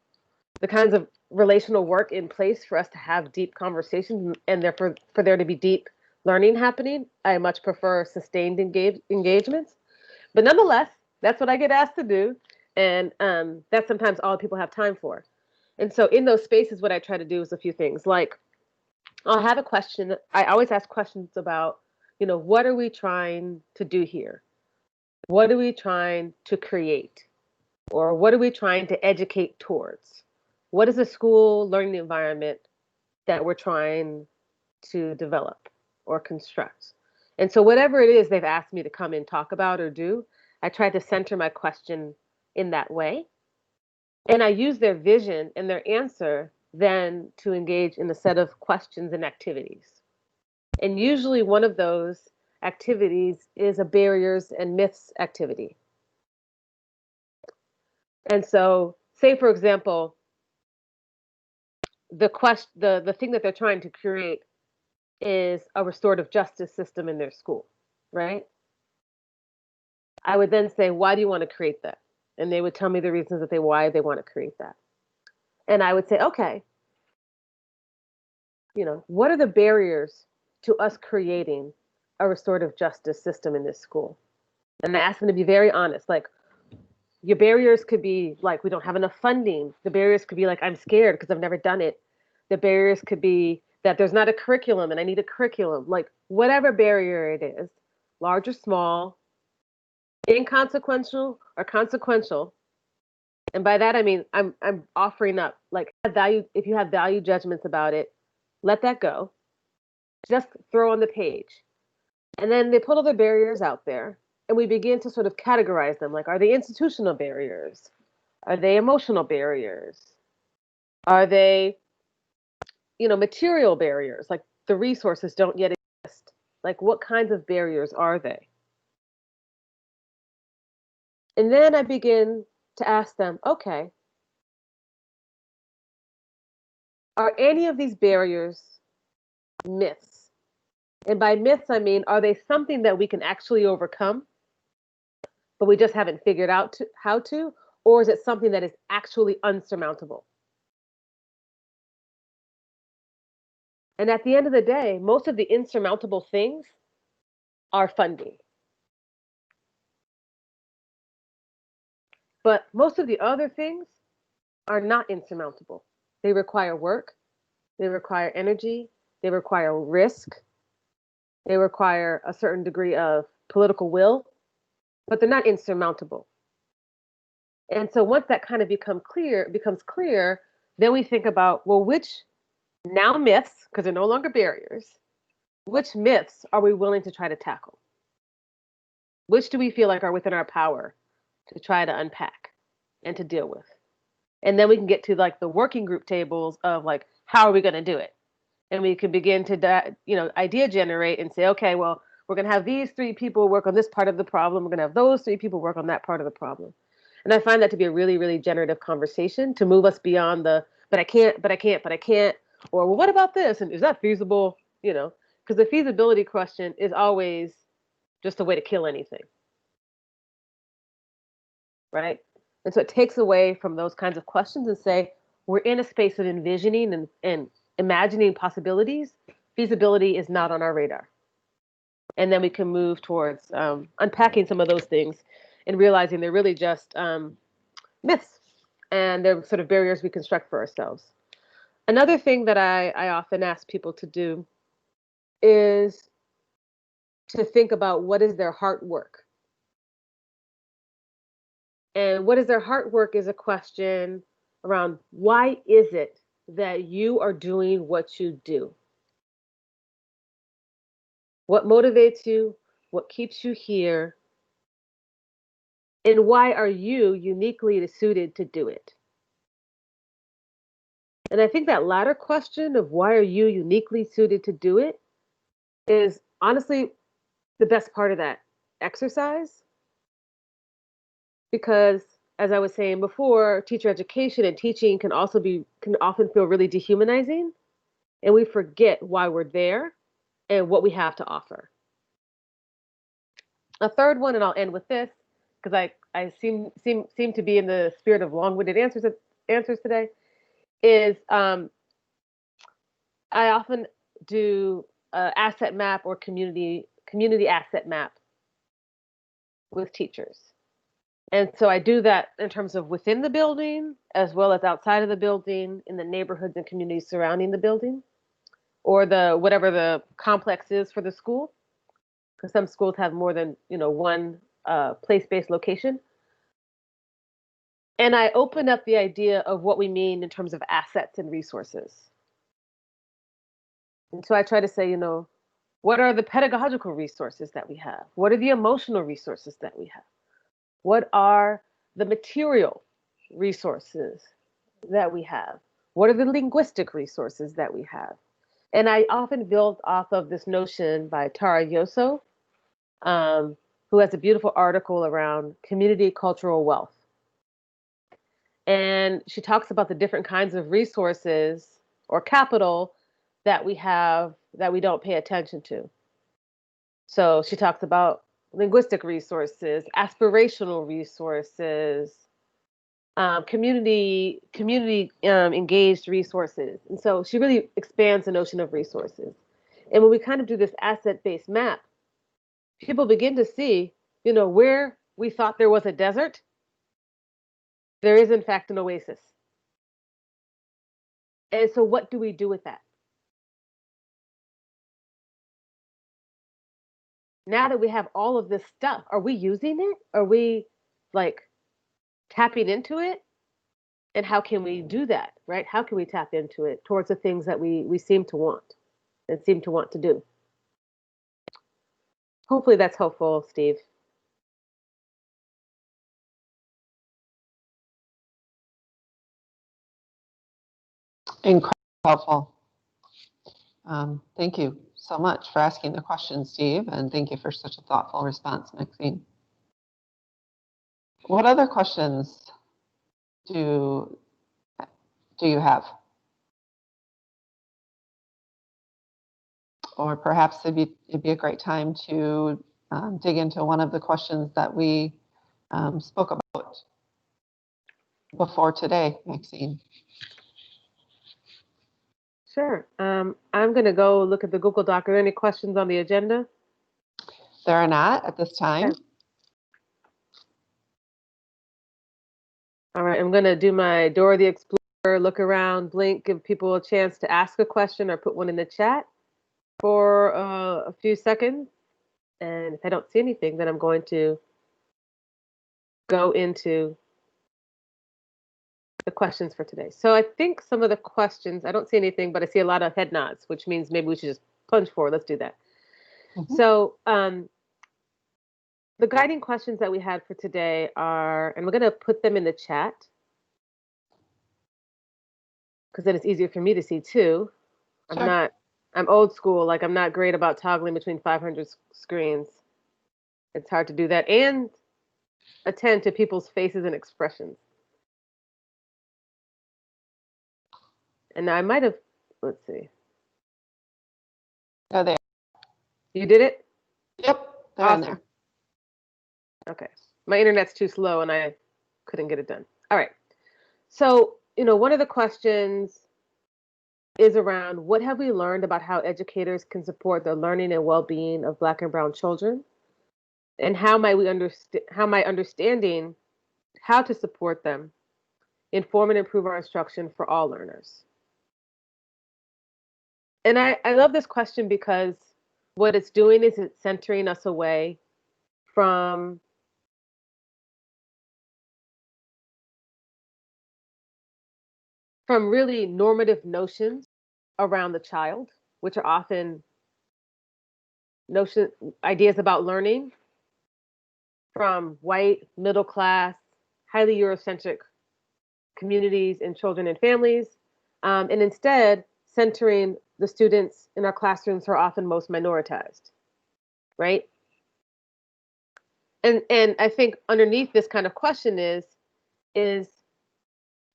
work in place for us to have deep conversations, and therefore for there to be deep learning happening. I much prefer sustained engagements. But nonetheless, that's what I get asked to do. And that's sometimes all people have time for. And so in those spaces, what I try to do is a few things. Like, I'll have a question. I always ask questions about, what are we trying to do here? What are we trying to create? Or what are we trying to educate towards? What is a school learning environment that we're trying to develop or construct? And so whatever it is they've asked me to come and talk about or do, I try to center my question in that way. And I use their vision and their answer then to engage in a set of questions and activities. And usually one of those activities is a barriers and myths activity. And so, say for example, the thing that they're trying to create is a restorative justice system in their school, right? I would then say, why do you want to create that? And they would tell me the reasons why they want to create that. And I would say, okay, what are the barriers to us creating a restorative justice system in this school? And I ask them to be very honest. Like, your barriers could be like, we don't have enough funding. The barriers could be like, I'm scared because I've never done it. The barriers could be that there's not a curriculum and I need a curriculum. Like, whatever barrier it is, large or small, inconsequential or consequential. And by that I mean I'm offering up, like, value. If you have value judgments about it, let that go. Just throw on the page. And then they put all the barriers out there, and we begin to sort of categorize them. Like, are they institutional barriers? Are they emotional barriers? Are they, material barriers? Like, the resources don't yet exist. Like, what kinds of barriers are they? And then I begin to ask them, okay, are any of these barriers myths? And by myths, I mean, are they something that we can actually overcome, but we just haven't figured out how to? Or is it something that is actually unsurmountable? And at the end of the day, most of the insurmountable things are funding. But most of the other things are not insurmountable. They require work, they require energy, they require risk, they require a certain degree of political will, but they're not insurmountable. And so once that kind of becomes clear, then we think about, well, which now myths, because they're no longer barriers, which myths are we willing to try to tackle? Which do we feel like are within our power to try to unpack and to deal with? And then we can get to like the working group tables of like, how are we going to do it? And we can begin to, idea generate and say, okay, well, we're going to have these 3 people work on this part of the problem. We're going to have those 3 people work on that part of the problem. And I find that to be a really, really generative conversation to move us beyond the, but I can't, or well, what about this? And is that feasible? Because the feasibility question is always just a way to kill anything. Right? And so it takes away from those kinds of questions and say, we're in a space of envisioning and imagining possibilities. Feasibility is not on our radar. And then we can move towards unpacking some of those things and realizing they're really just myths and they're sort of barriers we construct for ourselves. Another thing that I often ask people to do is to think about what is their heart work. And what is their heart work is a question around why is it that you are doing what you do? What motivates you? What keeps you here? And why are you uniquely suited to do it? And I think that latter question of why are you uniquely suited to do it is honestly the best part of that exercise. Because as I was saying before, teacher education and teaching can often feel really dehumanizing. And we forget why we're there and what we have to offer. A third one, and I'll end with this, because I seem to be in the spirit of long-winded answers today, is I often do an asset map or community asset map with teachers. And so I do that in terms of within the building, as well as outside of the building, in the neighborhoods and communities surrounding the building, or whatever the complex is for the school, because some schools have more than one place-based location. And I open up the idea of what we mean in terms of assets and resources. And so I try to say, what are the pedagogical resources that we have? What are the emotional resources that we have? What are the material resources that we have? What are the linguistic resources that we have? And I often build off of this notion by Tara Yoso, who has a beautiful article around community cultural wealth. And she talks about the different kinds of resources or capital that we have that we don't pay attention to. So she talks about linguistic resources, aspirational resources, community engaged resources. And so she really expands the notion of resources. And when we kind of do this asset-based map, people begin to see, where we thought there was a desert, there is in fact an oasis. And so what do we do with that? Now that we have all of this stuff, are we using it? Are we tapping into it? And how can we do that, right? How can we tap into it towards the things that we seem to want and seem to want to do? Hopefully that's helpful, Steve. Incredibly helpful. Thank you so much for asking the question, Steve, and thank you for such a thoughtful response, Maxine. What other questions do you have? Or perhaps it'd be a great time to dig into one of the questions that we spoke about before today, Maxine. Sure. I'm going to go look at the Google Doc. Are there any questions on the agenda? There are not at this time. Okay. All right. I'm going to do my Dora the Explorer together, look around, blink, give people a chance to ask a question or put one in the chat for a few seconds. And if I don't see anything, then I'm going to go into the questions for today. So I think some of the questions, I don't see anything, but I see a lot of head nods, which means maybe we should just plunge forward. Let's do that. Mhm. So the guiding questions that we had for today are, and we're going to put them in the chat because then it's easier for me to see too. Sure. I'm old school. Like, I'm not great about toggling between 500 screens. It's hard to do that and attend to people's faces and expressions. And I might have, let's see. Oh, there. You did it? Yep, they're in Awesome. there. Okay. My internet's too slow and I couldn't get it done. All right. So, one of the questions is around what have we learned about how educators can support the learning and well-being of Black and Brown children? And how might understanding how to support them inform and improve our instruction for all learners? And I love this question because what it's doing is it's centering us away from really normative notions around the child, which are often ideas about learning from white, middle class, highly Eurocentric communities and children and families, and instead centering the students in our classrooms who are often most minoritized, right? And I think underneath this kind of question is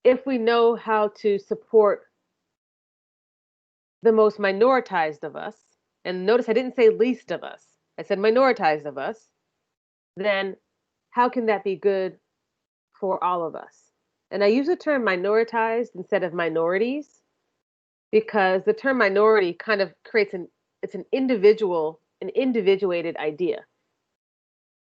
if we know how to support the most minoritized of us, and notice I didn't say least of us, I said minoritized of us, then how can that be good for all of us? And I use the term minoritized instead of minorities because the term minority kind of creates an individuated idea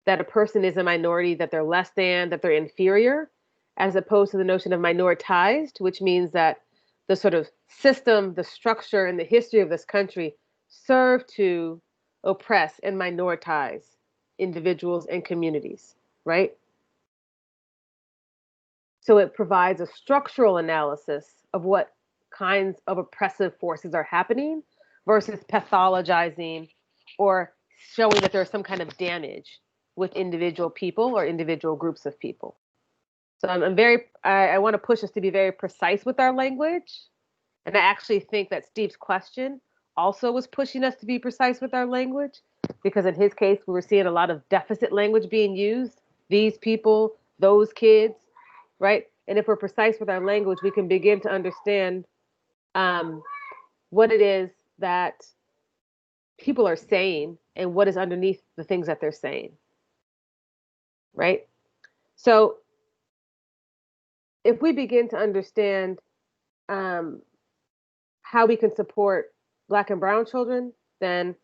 that a person is a minority, that they're less than, that they're inferior, as opposed to the notion of minoritized, which means that the sort of system, the structure, and the history of this country serve to oppress and minoritize individuals and communities, right? So it provides a structural analysis of what kinds of oppressive forces are happening versus pathologizing or showing that there's some kind of damage with individual people or individual groups of people. So I want to push us to be very precise with our language. And I actually think that Steve's question also was pushing us to be precise with our language, because in his case, we were seeing a lot of deficit language being used. These people, those kids, right? And if we're precise with our language, we can begin to understand what it is that people are saying and what is underneath the things that they're saying, right? So if we begin to understand how we can support Black and Brown children, then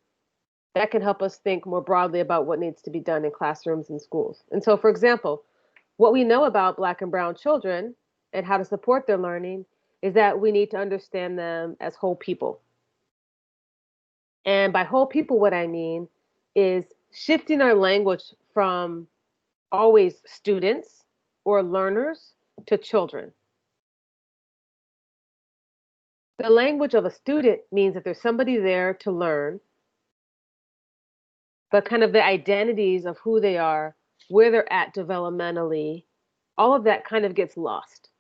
that can help us think more broadly about what needs to be done in classrooms and schools. And so, for example, what we know about Black and Brown children and how to support their learning is that we need to understand them as whole people. And by whole people, what I mean is shifting our language from always students or learners to children. The language of a student means that there's somebody there to learn, but kind of the identities of who they are, where they're at developmentally, all of that kind of gets lost.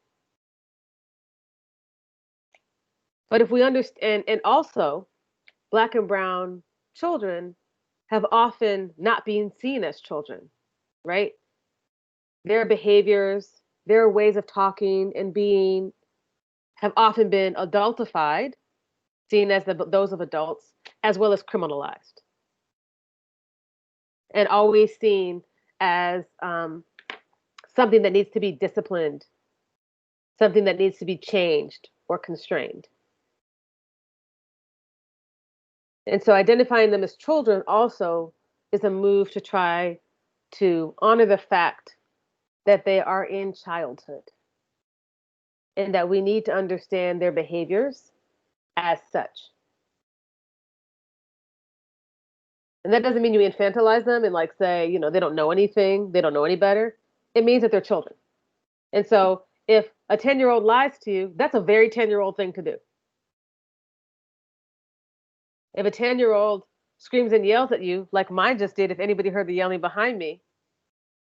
But if we understand, and also Black and Brown children have often not been seen as children, right? Their behaviors, their ways of talking and being have often been adultified, seen as those of adults, as well as criminalized. And always seen as something that needs to be disciplined, something that needs to be changed or constrained. And so identifying them as children also is a move to try to honor the fact that they are in childhood. and that we need to understand their behaviors as such. And that doesn't mean you infantilize them and like say, you know, they don't know anything, they don't know any better. It means that they're children. And so if a 10-year-old lies to you, that's a very 10-year-old thing to do. If a 10-year-old screams and yells at you, like mine just did, if anybody heard the yelling behind me,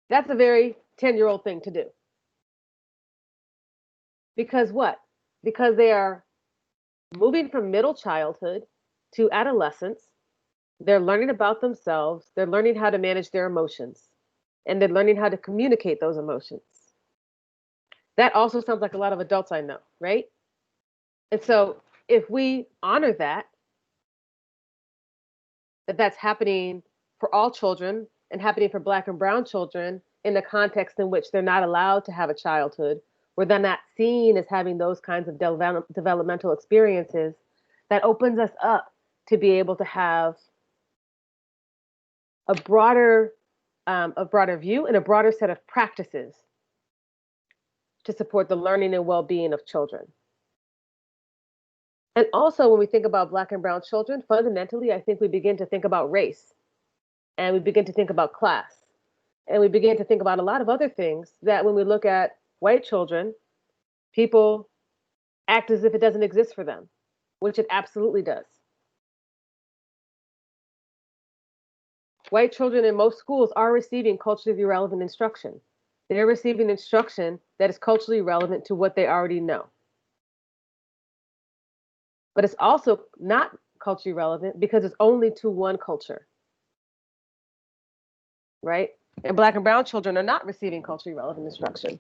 that's a very 10-year-old thing to do. Because what? Because they are moving from middle childhood to adolescence. They're learning about themselves. They're learning how to manage their emotions. And they're learning how to communicate those emotions. That also sounds like a lot of adults I know, right? And so if we honor that, that's happening for all children and happening for Black and brown children in the context in which they're not allowed to have a childhood, where they're not seen as having those kinds of developmental experiences, that opens us up to be able to have a broader view and a broader set of practices to support the learning and well-being of children. And also, when we think about Black and brown children, fundamentally, I think we begin to think about race, and we begin to think about class, and we begin to think about a lot of other things that when we look at white children, people act as if it doesn't exist for them, which it absolutely does. White children in most schools are receiving culturally relevant instruction. They're receiving instruction that is culturally relevant to what they already know. But it's also not culturally relevant because it's only to one culture, right? And Black and brown children are not receiving culturally relevant instruction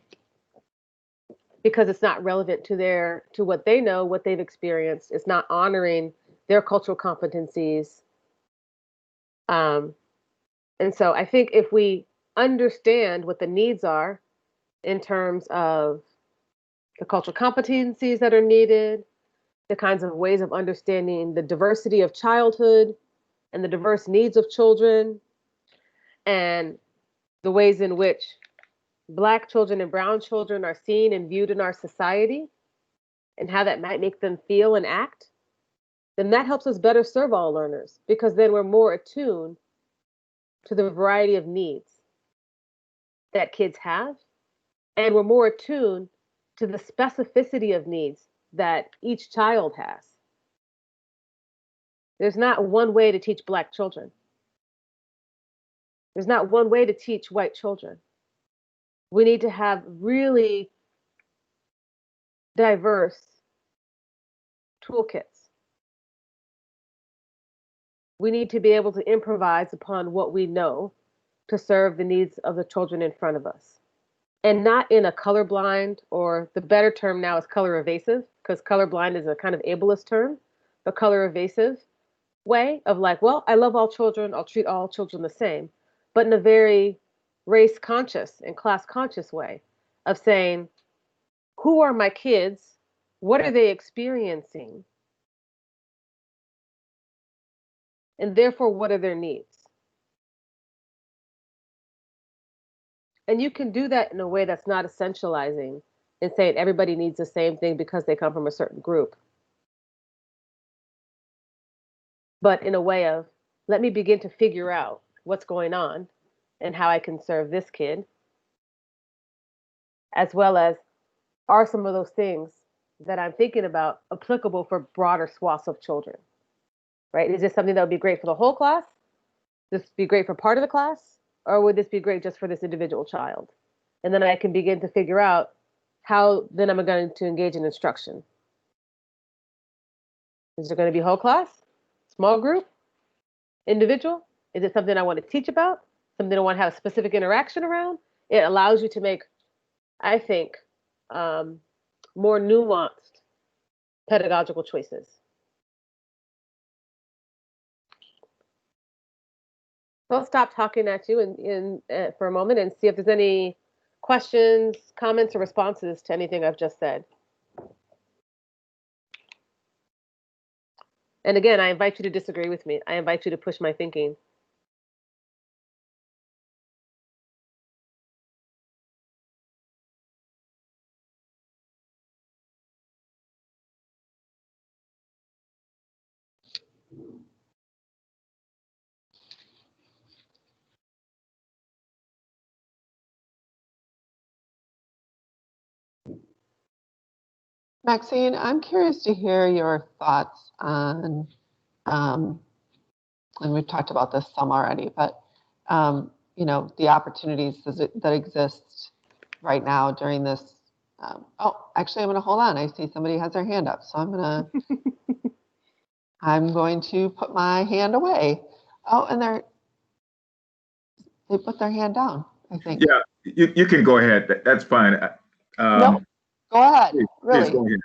because it's not relevant to what they know, what they've experienced. It's not honoring their cultural competencies. And so I think if we understand what the needs are in terms of the cultural competencies that are needed, the kinds of ways of understanding the diversity of childhood and the diverse needs of children, and the ways in which Black children and brown children are seen and viewed in our society, and how that might make them feel and act, then that helps us better serve all learners, because then we're more attuned to the variety of needs that kids have, and we're more attuned to the specificity of needs that each child has. There's not one way to teach Black children. There's not one way to teach white children. We need to have really diverse toolkits. We need to be able to improvise upon what we know to serve the needs of the children in front of us. And not in a colorblind, or the better term now is color evasive, because colorblind is a kind of ableist term, but color evasive way of like, well, I love all children, I'll treat all children the same, but in a very race conscious and class conscious way of saying, who are my kids? What are they experiencing? And therefore, what are their needs? And you can do that in a way that's not essentializing and saying everybody needs the same thing because they come from a certain group. But in a way of, let me begin to figure out what's going on and how I can serve this kid, as well as, are some of those things that I'm thinking about applicable for broader swaths of children, right? Is this something that would be great for the whole class? Would this be great for part of the class? Or would this be great just for this individual child? And then I can begin to figure out how then I'm going to engage in instruction. Is it going to be whole class, small group, individual? Is it something I want to teach about? Something I want to have a specific interaction around? It allows you to make, I think, more nuanced pedagogical choices. So I'll stop talking at you for a moment and see if there's any questions, comments, or responses to anything I've just said. And again, I invite you to disagree with me. I invite you to push my thinking. Maxine, I'm curious to hear your thoughts on, and we've talked about this some already, but the opportunities that exist right now during this. Actually, I'm going to hold on. I see somebody has their hand up, so I'm going to put my hand away. Oh, and they put their hand down, I think. Yeah, you can go ahead. That's fine. No, go ahead. Please, Really? please go ahead.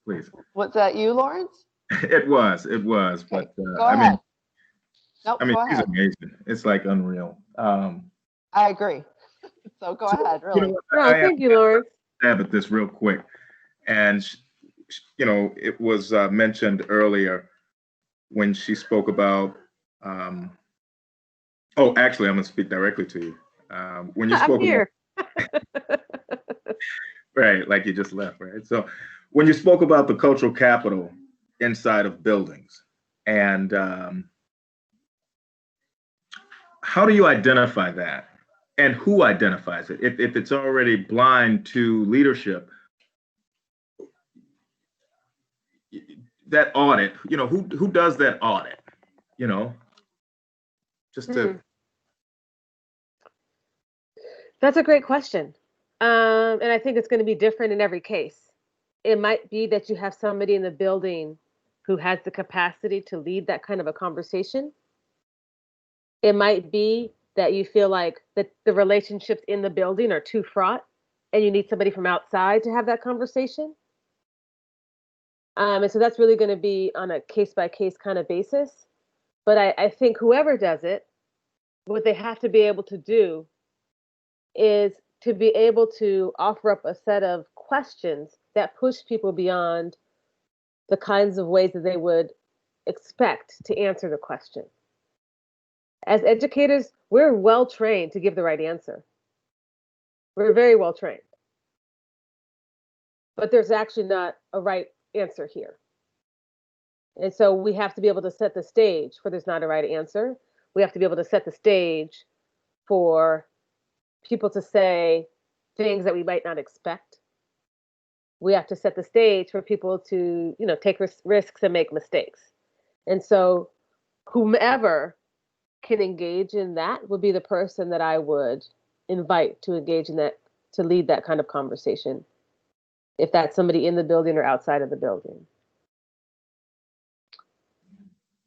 Please. Was that you, Lawrence? It was, Okay, but go ahead. Nope, go she's ahead. amazing. It's like unreal. I agree. So go ahead, You really. know what? No, thank you, Lawrence. Stab at this real quick, and it was mentioned earlier when she spoke about. Oh, actually, I'm going to speak directly to you. When you I'm spoke here. right, like you just left, right? So when you spoke about the cultural capital inside of buildings, and how do you identify that? And who identifies it? If it's already blind to leadership, that audit, who does that audit? Just to. That's a great question. And I think it's going to be different in every case. It might be that you have somebody in the building who has the capacity to lead that kind of a conversation. It might be that you feel like that the relationships in the building are too fraught and you need somebody from outside to have that conversation. And so that's really going to be on a case by case kind of basis. But I think whoever does it, what they have to be able to do is to be able to offer up a set of questions that push people beyond the kinds of ways that they would expect to answer the question. As educators, we're well trained to give the right answer. We're very well trained. But there's actually not a right answer here. And so we have to be able to set the stage for there's not a right answer. We have to be able to set the stage for people to say things that we might not expect. We have to set the stage for people to, take risks and make mistakes. And so whomever can engage in that would be the person that I would invite to engage in that, to lead that kind of conversation, if that's somebody in the building or outside of the building.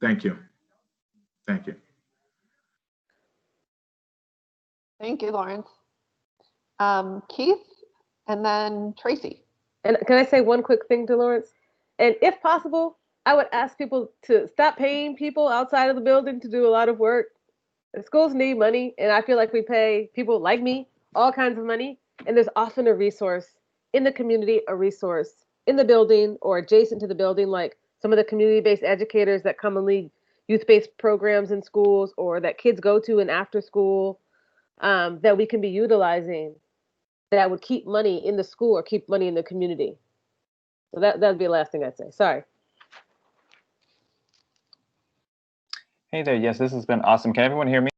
Thank you. Thank you. Thank you, Lawrence. Keith, and then Tracy. And can I say one quick thing to Lawrence? And if possible, I would ask people to stop paying people outside of the building to do a lot of work. The schools need money, and I feel like we pay people like me all kinds of money, and there's often a resource in the community, a resource in the building or adjacent to the building, like some of the community-based educators that come and lead youth-based programs in schools or that kids go to in after school, that we can be utilizing that would keep money in the school or keep money in the community. So that'd be the last thing I'd say. Sorry. Hey there. Yes, this has been awesome. Can everyone hear me?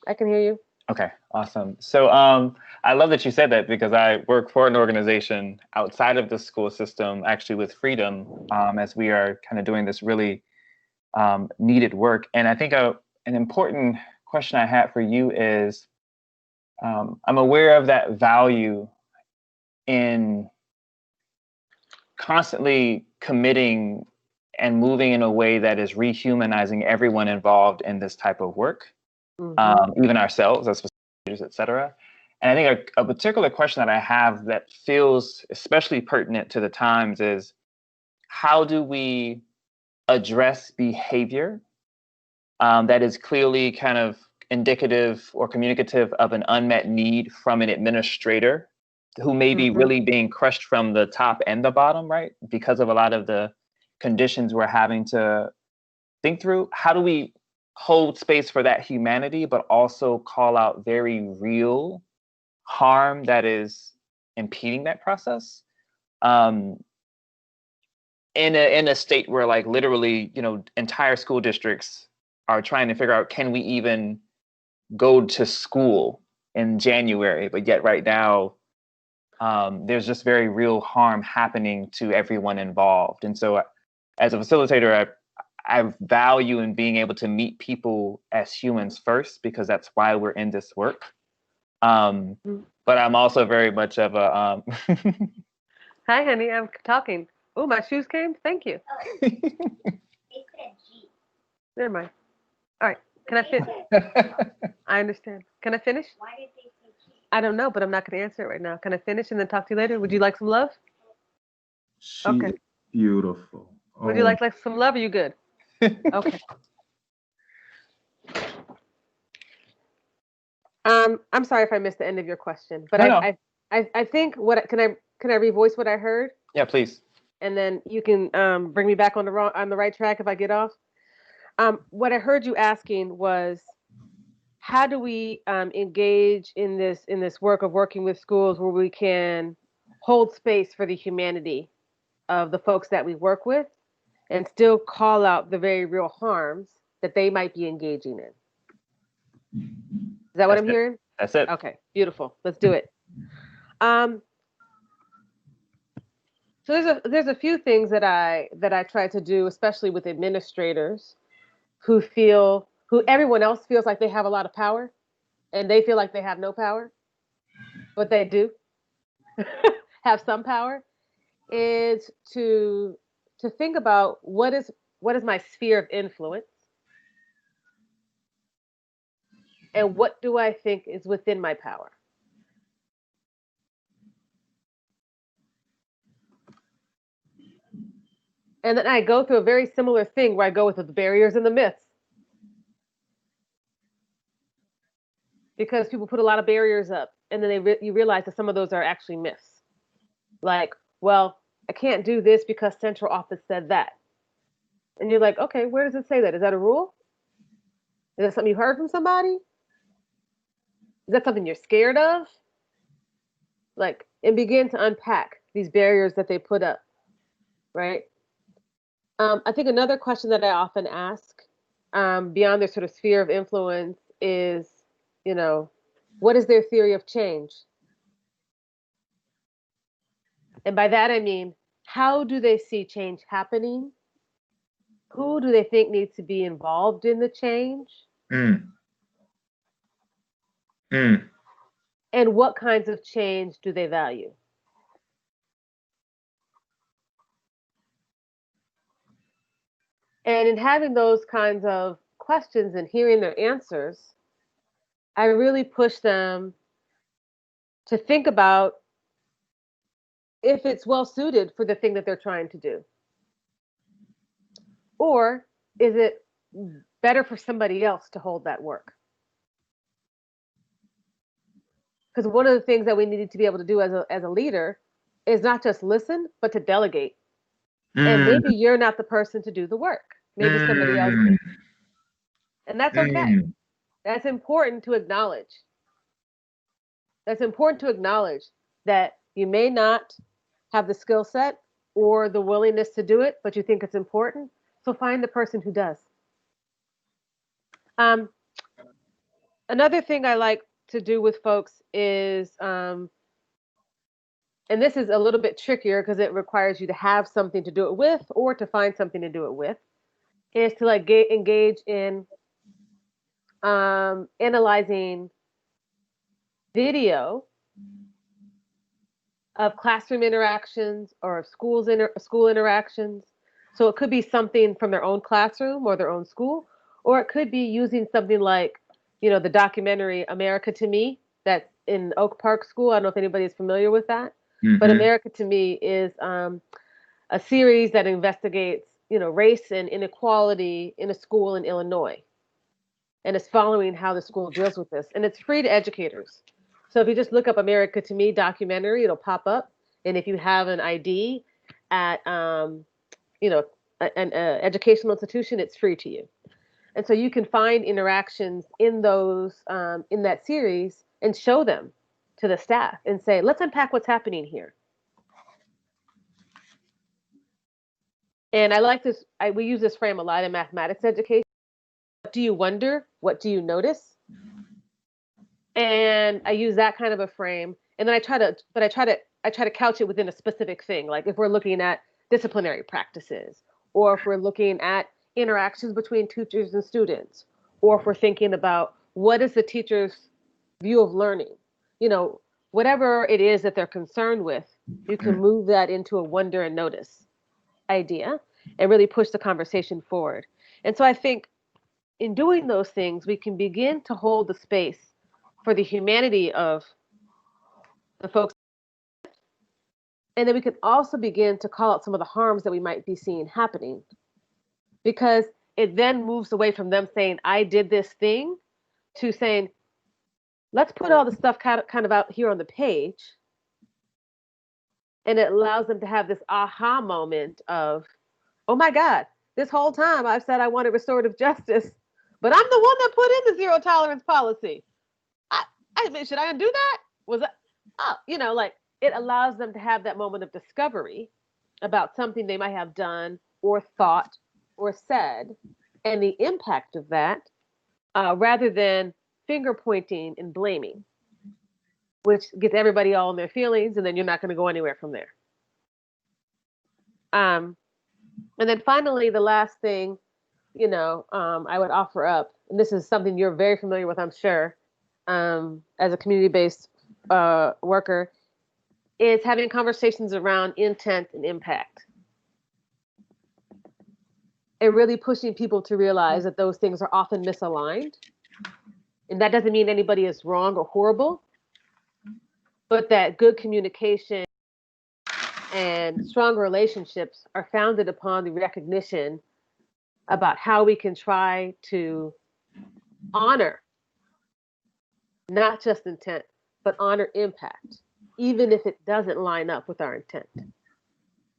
I can hear you. Okay, awesome. So I love that you said that, because I work for an organization outside of the school system, actually with Freedom, as we are kind of doing this really needed work. And I think an important question I had for you is, I'm aware of that value in constantly committing and moving in a way that is rehumanizing everyone involved in this type of work, even ourselves as facilitators, et cetera. And I think a particular question that I have that feels especially pertinent to the times is, how do we address behavior that is clearly kind of indicative or communicative of an unmet need from an administrator who may be really being crushed from the top and the bottom, right? Because of a lot of the conditions we're having to think through. How do we hold space for that humanity, but also call out very real harm that is impeding that process? In a state where, like, literally, entire school districts are trying to figure out, can we even go to school in January? But yet right now, there's just very real harm happening to everyone involved. And so as a facilitator, I value in being able to meet people as humans first, because that's why we're in this work. But I'm also very much of a... Hi, honey, I'm talking. Oh, my shoes came? Thank you. They said G. Never mind. All right, can I finish? I understand. Can I finish? Why did they say G? I don't know, but I'm not going to answer it right now. Can I finish and then talk to you later? Would you like some love? She Okay. is beautiful. Would you like some love? Are you good? Okay. I'm sorry if I missed the end of your question, but No. I think can I revoice what I heard, Yeah, please. and then you can bring me back on the right track if I get off. What I heard you asking was, how do we engage in this work of working with schools where we can hold space for the humanity of the folks that we work with and still call out the very real harms that they might be engaging in? Is that what I'm hearing? That's it. Okay, beautiful. Let's do it. So there's a few things that I try to do, especially with administrators who everyone else feels like they have a lot of power, and they feel like they have no power, but they do have some power, is to think about what is my sphere of influence, and what do I think is within my power. And then I go through a very similar thing where I go with the barriers and the myths. Because people put a lot of barriers up, and then you realize that some of those are actually myths. Like, well, I can't do this because central office said that. And you're like, okay, where does it say that? Is that a rule? Is that something you heard from somebody? Is that something you're scared of? Like, and begin to unpack these barriers that they put up, right? I think another question that I often ask, beyond their sort of sphere of influence, is, what is their theory of change? And by that, I mean, how do they see change happening? Who do they think needs to be involved in the change? And what kinds of change do they value? And in having those kinds of questions and hearing their answers, I really push them to think about if it's well suited for the thing that they're trying to do. Or is it better for somebody else to hold that work? Because one of the things that we needed to be able to do as a leader is not just listen, but to delegate. And maybe you're not the person to do the work. Maybe somebody else is. And that's okay. That's important to acknowledge. That's important to acknowledge that you may not have the skill set or the willingness to do it, but you think it's important. So find the person who does. Another thing I like to do with folks is, and this is a little bit trickier because it requires you to have something to do it with or to find something to do it with, is to engage in analyzing video of classroom interactions or of school interactions. So it could be something from their own classroom or their own school, or it could be using something like, the documentary America to Me that's in Oak Park School. I don't know if anybody is familiar with that, but America to Me is a series that investigates, race and inequality in a school in Illinois. And it's following how the school deals with this. And it's free to educators. So if you just look up America to Me documentary, it'll pop up. And if you have an ID at, an educational institution, it's free to you. And so you can find interactions in those, in that series and show them to the staff and say, let's unpack what's happening here. And I like this, we use this frame a lot in mathematics education. What do you wonder? What do you notice? And I use that kind of a frame. And then I try to couch it within a specific thing. Like if we're looking at disciplinary practices, or if we're looking at interactions between teachers and students, or if we're thinking about what is the teacher's view of learning, whatever it is that they're concerned with, you can move that into a wonder and notice idea and really push the conversation forward. And so I think in doing those things, we can begin to hold the space for the humanity of the folks. And then we can also begin to call out some of the harms that we might be seeing happening, because it then moves away from them saying, I did this thing, to saying, let's put all the stuff kind of out here on the page. And it allows them to have this aha moment of, oh my God, this whole time I've said I wanted restorative justice, but I'm the one that put in the zero tolerance policy. Should I undo that? Was that, it allows them to have that moment of discovery about something they might have done or thought or said, and the impact of that, rather than finger pointing and blaming, which gets everybody all in their feelings, and then you're not going to go anywhere from there. And then finally, the last thing, I would offer up, and this is something you're very familiar with, I'm sure, as a community-based worker, is having conversations around intent and impact. And really pushing people to realize that those things are often misaligned. And that doesn't mean anybody is wrong or horrible, but that good communication and strong relationships are founded upon the recognition about how we can try to honor not just intent, but honor impact, even if it doesn't line up with our intent,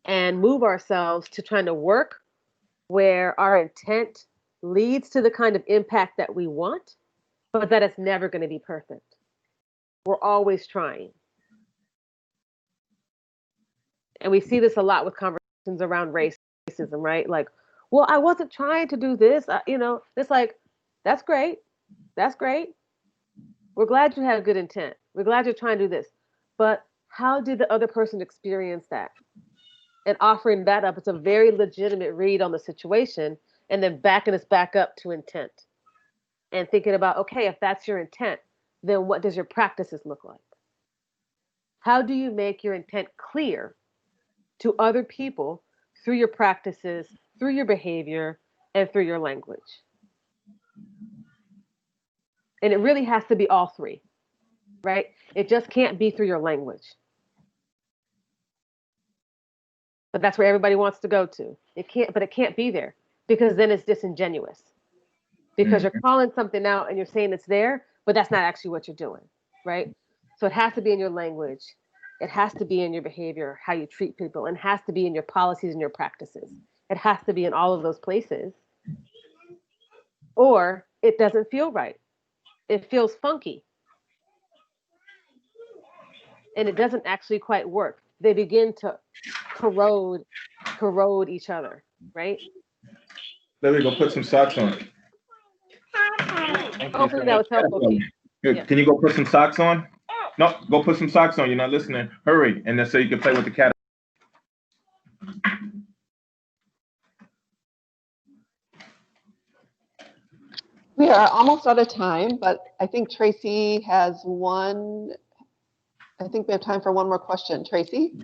and move ourselves to trying to work where our intent leads to the kind of impact that we want, but that it's never going to be perfect. We're always trying. And we see this a lot with conversations around racism, right? Like, well, I wasn't trying to do this. It's like, that's great. That's great. We're glad you have good intent. We're glad you're trying to do this. But how did the other person experience that? And offering that up, it's a very legitimate read on the situation, and then backing us back up to intent. And thinking about, okay, if that's your intent, then what does your practices look like? How do you make your intent clear to other people through your practices, through your behavior, and through your language? And it really has to be all three, right? It just can't be through your language. But that's where everybody wants to go to. It can't be there, because then it's disingenuous. Because you're calling something out and you're saying it's there, but that's not actually what you're doing, right? So it has to be in your language. It has to be in your behavior, how you treat people, and it has to be in your policies and your practices. It has to be in all of those places, or it doesn't feel right. It feels funky. And it doesn't actually quite work. They begin to corrode each other, right? There we go. Put some socks on. Hopefully that was helpful, Keith. Here, can you go put some socks on? No, go put some socks on. You're not listening. Hurry, and then so you can play with the cat. We are almost out of time, but I think Tracy has one. I think we have time for one more question. Tracy?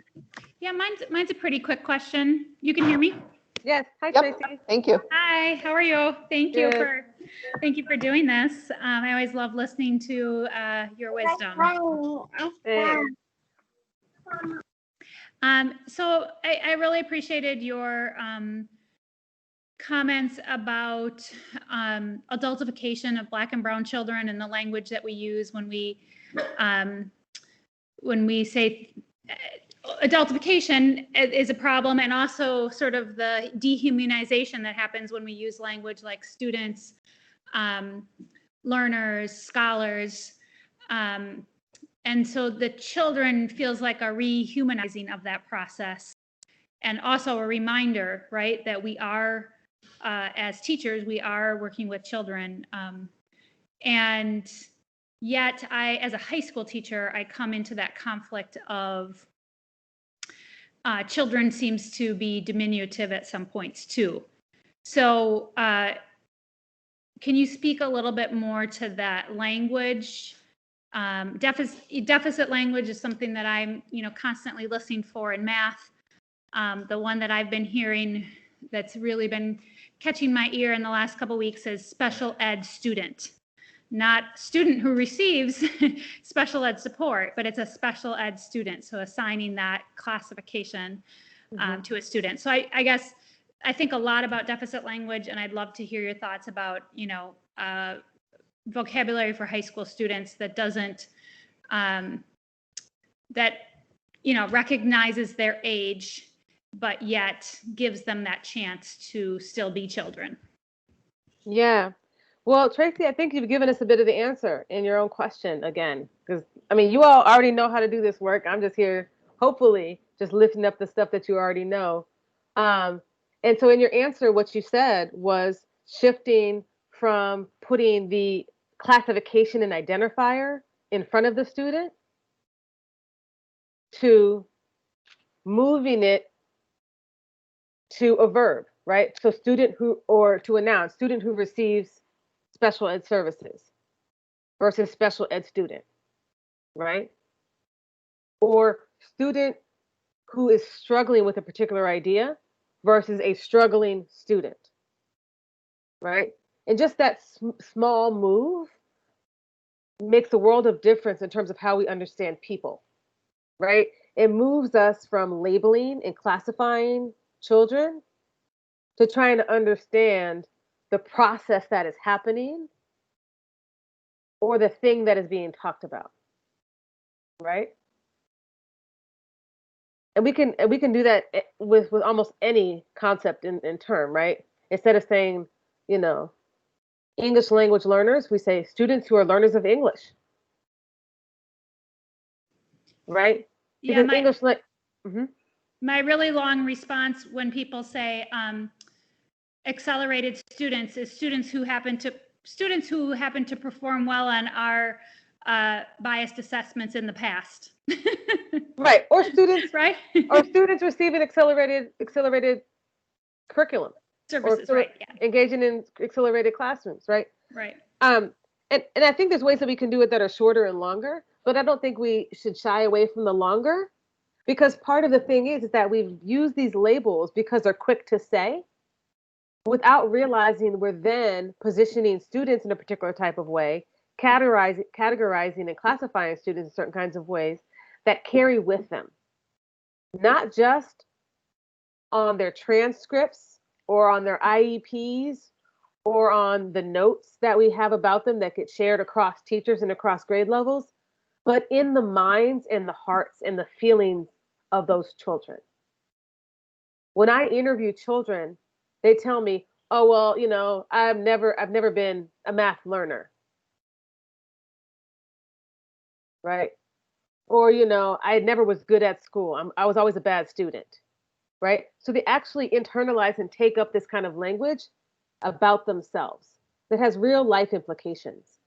Yeah, mine's a pretty quick question. You can hear me? Yes. Hi, Yep. Tracy. Thank you. Hi, how are you? Thank you Good. for doing this. I always love listening to your wisdom. So I really appreciated your comments about adultification of Black and brown children and the language that we use when we say adultification is a problem, and also sort of the dehumanization that happens when we use language like students, learners, scholars. And so the children feels like a rehumanizing of that process, and also a reminder, right, that we are, as teachers, we are working with children. And Yet as a high school teacher, I come into that conflict of children seems to be diminutive at some points too. So can you speak a little bit more to that language? Deficit language is something that I'm, constantly listening for in math. The one that I've been hearing that's really been catching my ear in the last couple of weeks is special ed student. Not student who receives special ed support, but it's a special ed student. So assigning that classification to a student. So I guess I think a lot about deficit language, and I'd love to hear your thoughts about, vocabulary for high school students that doesn't, recognizes their age, but yet gives them that chance to still be children. Yeah. Well, Tracy, I think you've given us a bit of the answer in your own question again, because you all already know how to do this work. I'm just here, hopefully, just lifting up the stuff that you already know. And so in your answer, what you said was shifting from putting the classification and identifier in front of the student to moving it to a verb, right? So to a noun, student who receives special ed services versus special ed student, right? Or student who is struggling with a particular idea versus a struggling student, right? And just that small move makes a world of difference in terms of how we understand people, right? It moves us from labeling and classifying children to trying to understand the process that is happening or the thing that is being talked about, right? And we can do that with almost any concept in term, right? Instead of saying, English language learners, we say students who are learners of English, right? Yeah, because my really long response when people say accelerated students is students who happen to perform well on our biased assessments in the past. Right, or students, right? Or students receiving accelerated curriculum Services, right? Yeah. Engaging in accelerated classrooms, right? Right. And I think there's ways that we can do it that are shorter and longer, but I don't think we should shy away from the longer, because part of the thing is that we've used these labels because they're quick to say without realizing we're then positioning students in a particular type of way, categorizing and classifying students in certain kinds of ways that carry with them, not just on their transcripts or on their IEPs or on the notes that we have about them that get shared across teachers and across grade levels, but in the minds and the hearts and the feelings of those children. When I interview children, they tell me, "Oh, well, I've never been a math learner." Right? Or, I never was good at school. I was always a bad student. Right? So they actually internalize and take up this kind of language about themselves that has real life implications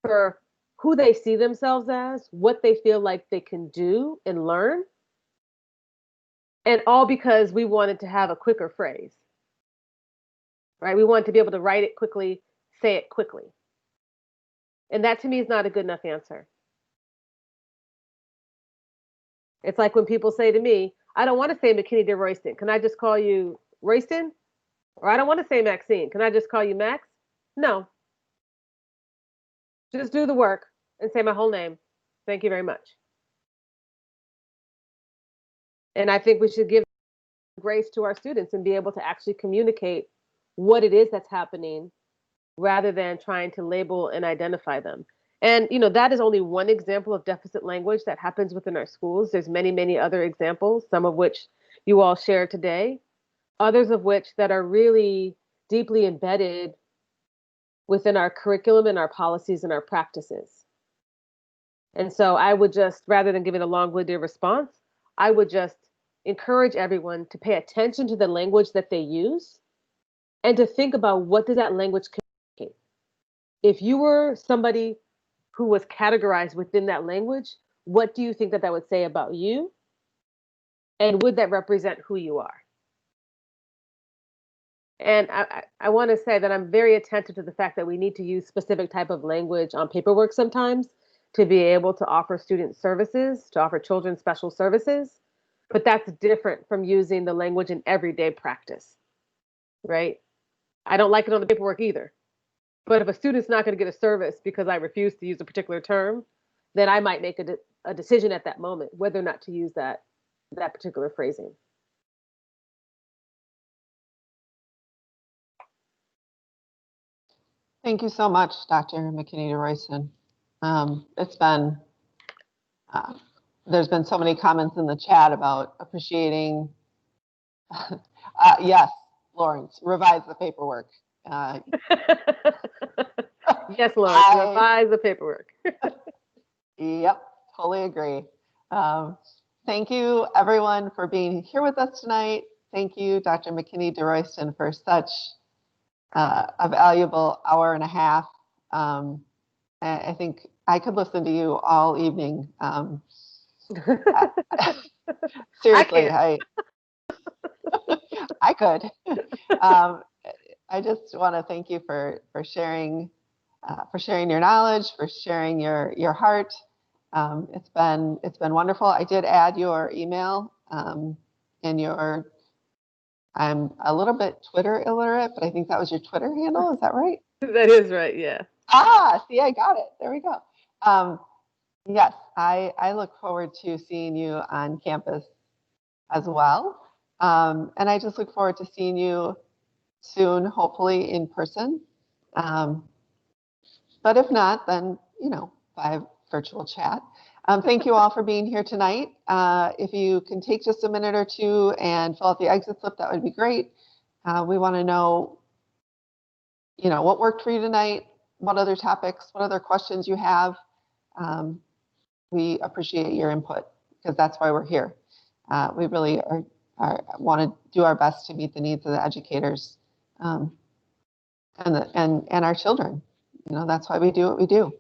for who they see themselves as, what they feel like they can do and learn, and all because we wanted to have a quicker phrase, right? We wanted to be able to write it quickly, say it quickly. And that to me is not a good enough answer. It's like when people say to me, "I don't want to say McKinney de Royston. Can I just call you Royston?" Or "I don't want to say Maxine. Can I just call you Max?" No. Just do the work and say my whole name. Thank you very much. And I think we should give grace to our students and be able to actually communicate what it is that's happening rather than trying to label and identify them. And that is only one example of deficit language that happens within our schools. There's many, many other examples, some of which you all shared today, others of which that are really deeply embedded within our curriculum and our policies and our practices. And so I would just, rather than giving a long-winded response, I would just encourage everyone to pay attention to the language that they use and to think about what does that language communicate. If you were somebody who was categorized within that language, what do you think that would say about you? And would that represent who you are? And I want to say that I'm very attentive to the fact that we need to use specific type of language on paperwork sometimes to be able to offer student services, to offer children special services. But that's different from using the language in everyday practice, right? I don't like it on the paperwork either. But if a student's not going to get a service because I refuse to use a particular term, then I might make a decision at that moment whether or not to use that particular phrasing. Thank you so much, Dr. McKinney de Royston. It's been, there's been so many comments in the chat about appreciating, yes, Lawrence, revise the paperwork. Yes, Lawrence, revise the paperwork. Yep, totally agree. Thank you, everyone, for being here with us tonight. Thank you, Dr. McKinney de Royston, for such a valuable hour and a half. I think I could listen to you all evening. Seriously, I could. I just want to thank you for sharing your knowledge, for sharing your heart. It's been wonderful. I did add your email and your. I'm a little bit Twitter illiterate, but I think that was your Twitter handle. Is that right? That is right. Yeah. See, I got it. There we go. Yes, I look forward to seeing you on campus as well. And I just look forward to seeing you soon, hopefully in person. But if not, then, by virtual chat. Thank you all for being here tonight. If you can take just a minute or two and fill out the exit slip, that would be great. We want to know, what worked for you tonight, what other topics, what other questions you have. We appreciate your input because that's why we're here. We really want to do our best to meet the needs of the educators and our children. That's why we do what we do.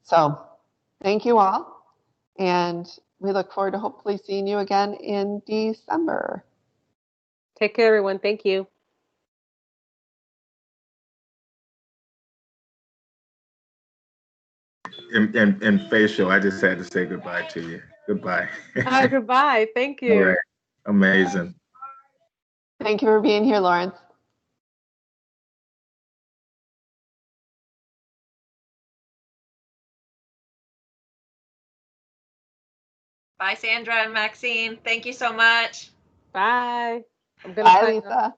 So thank you all. And we look forward to hopefully seeing you again in December. Take care, everyone. Thank you. In facial, I just had to say goodbye to you. Goodbye. Goodbye. Thank you. All right. Amazing. Thank you for being here, Lawrence. Bye, Sandra and Maxine. Thank you so much. Bye. Bye, Lisa.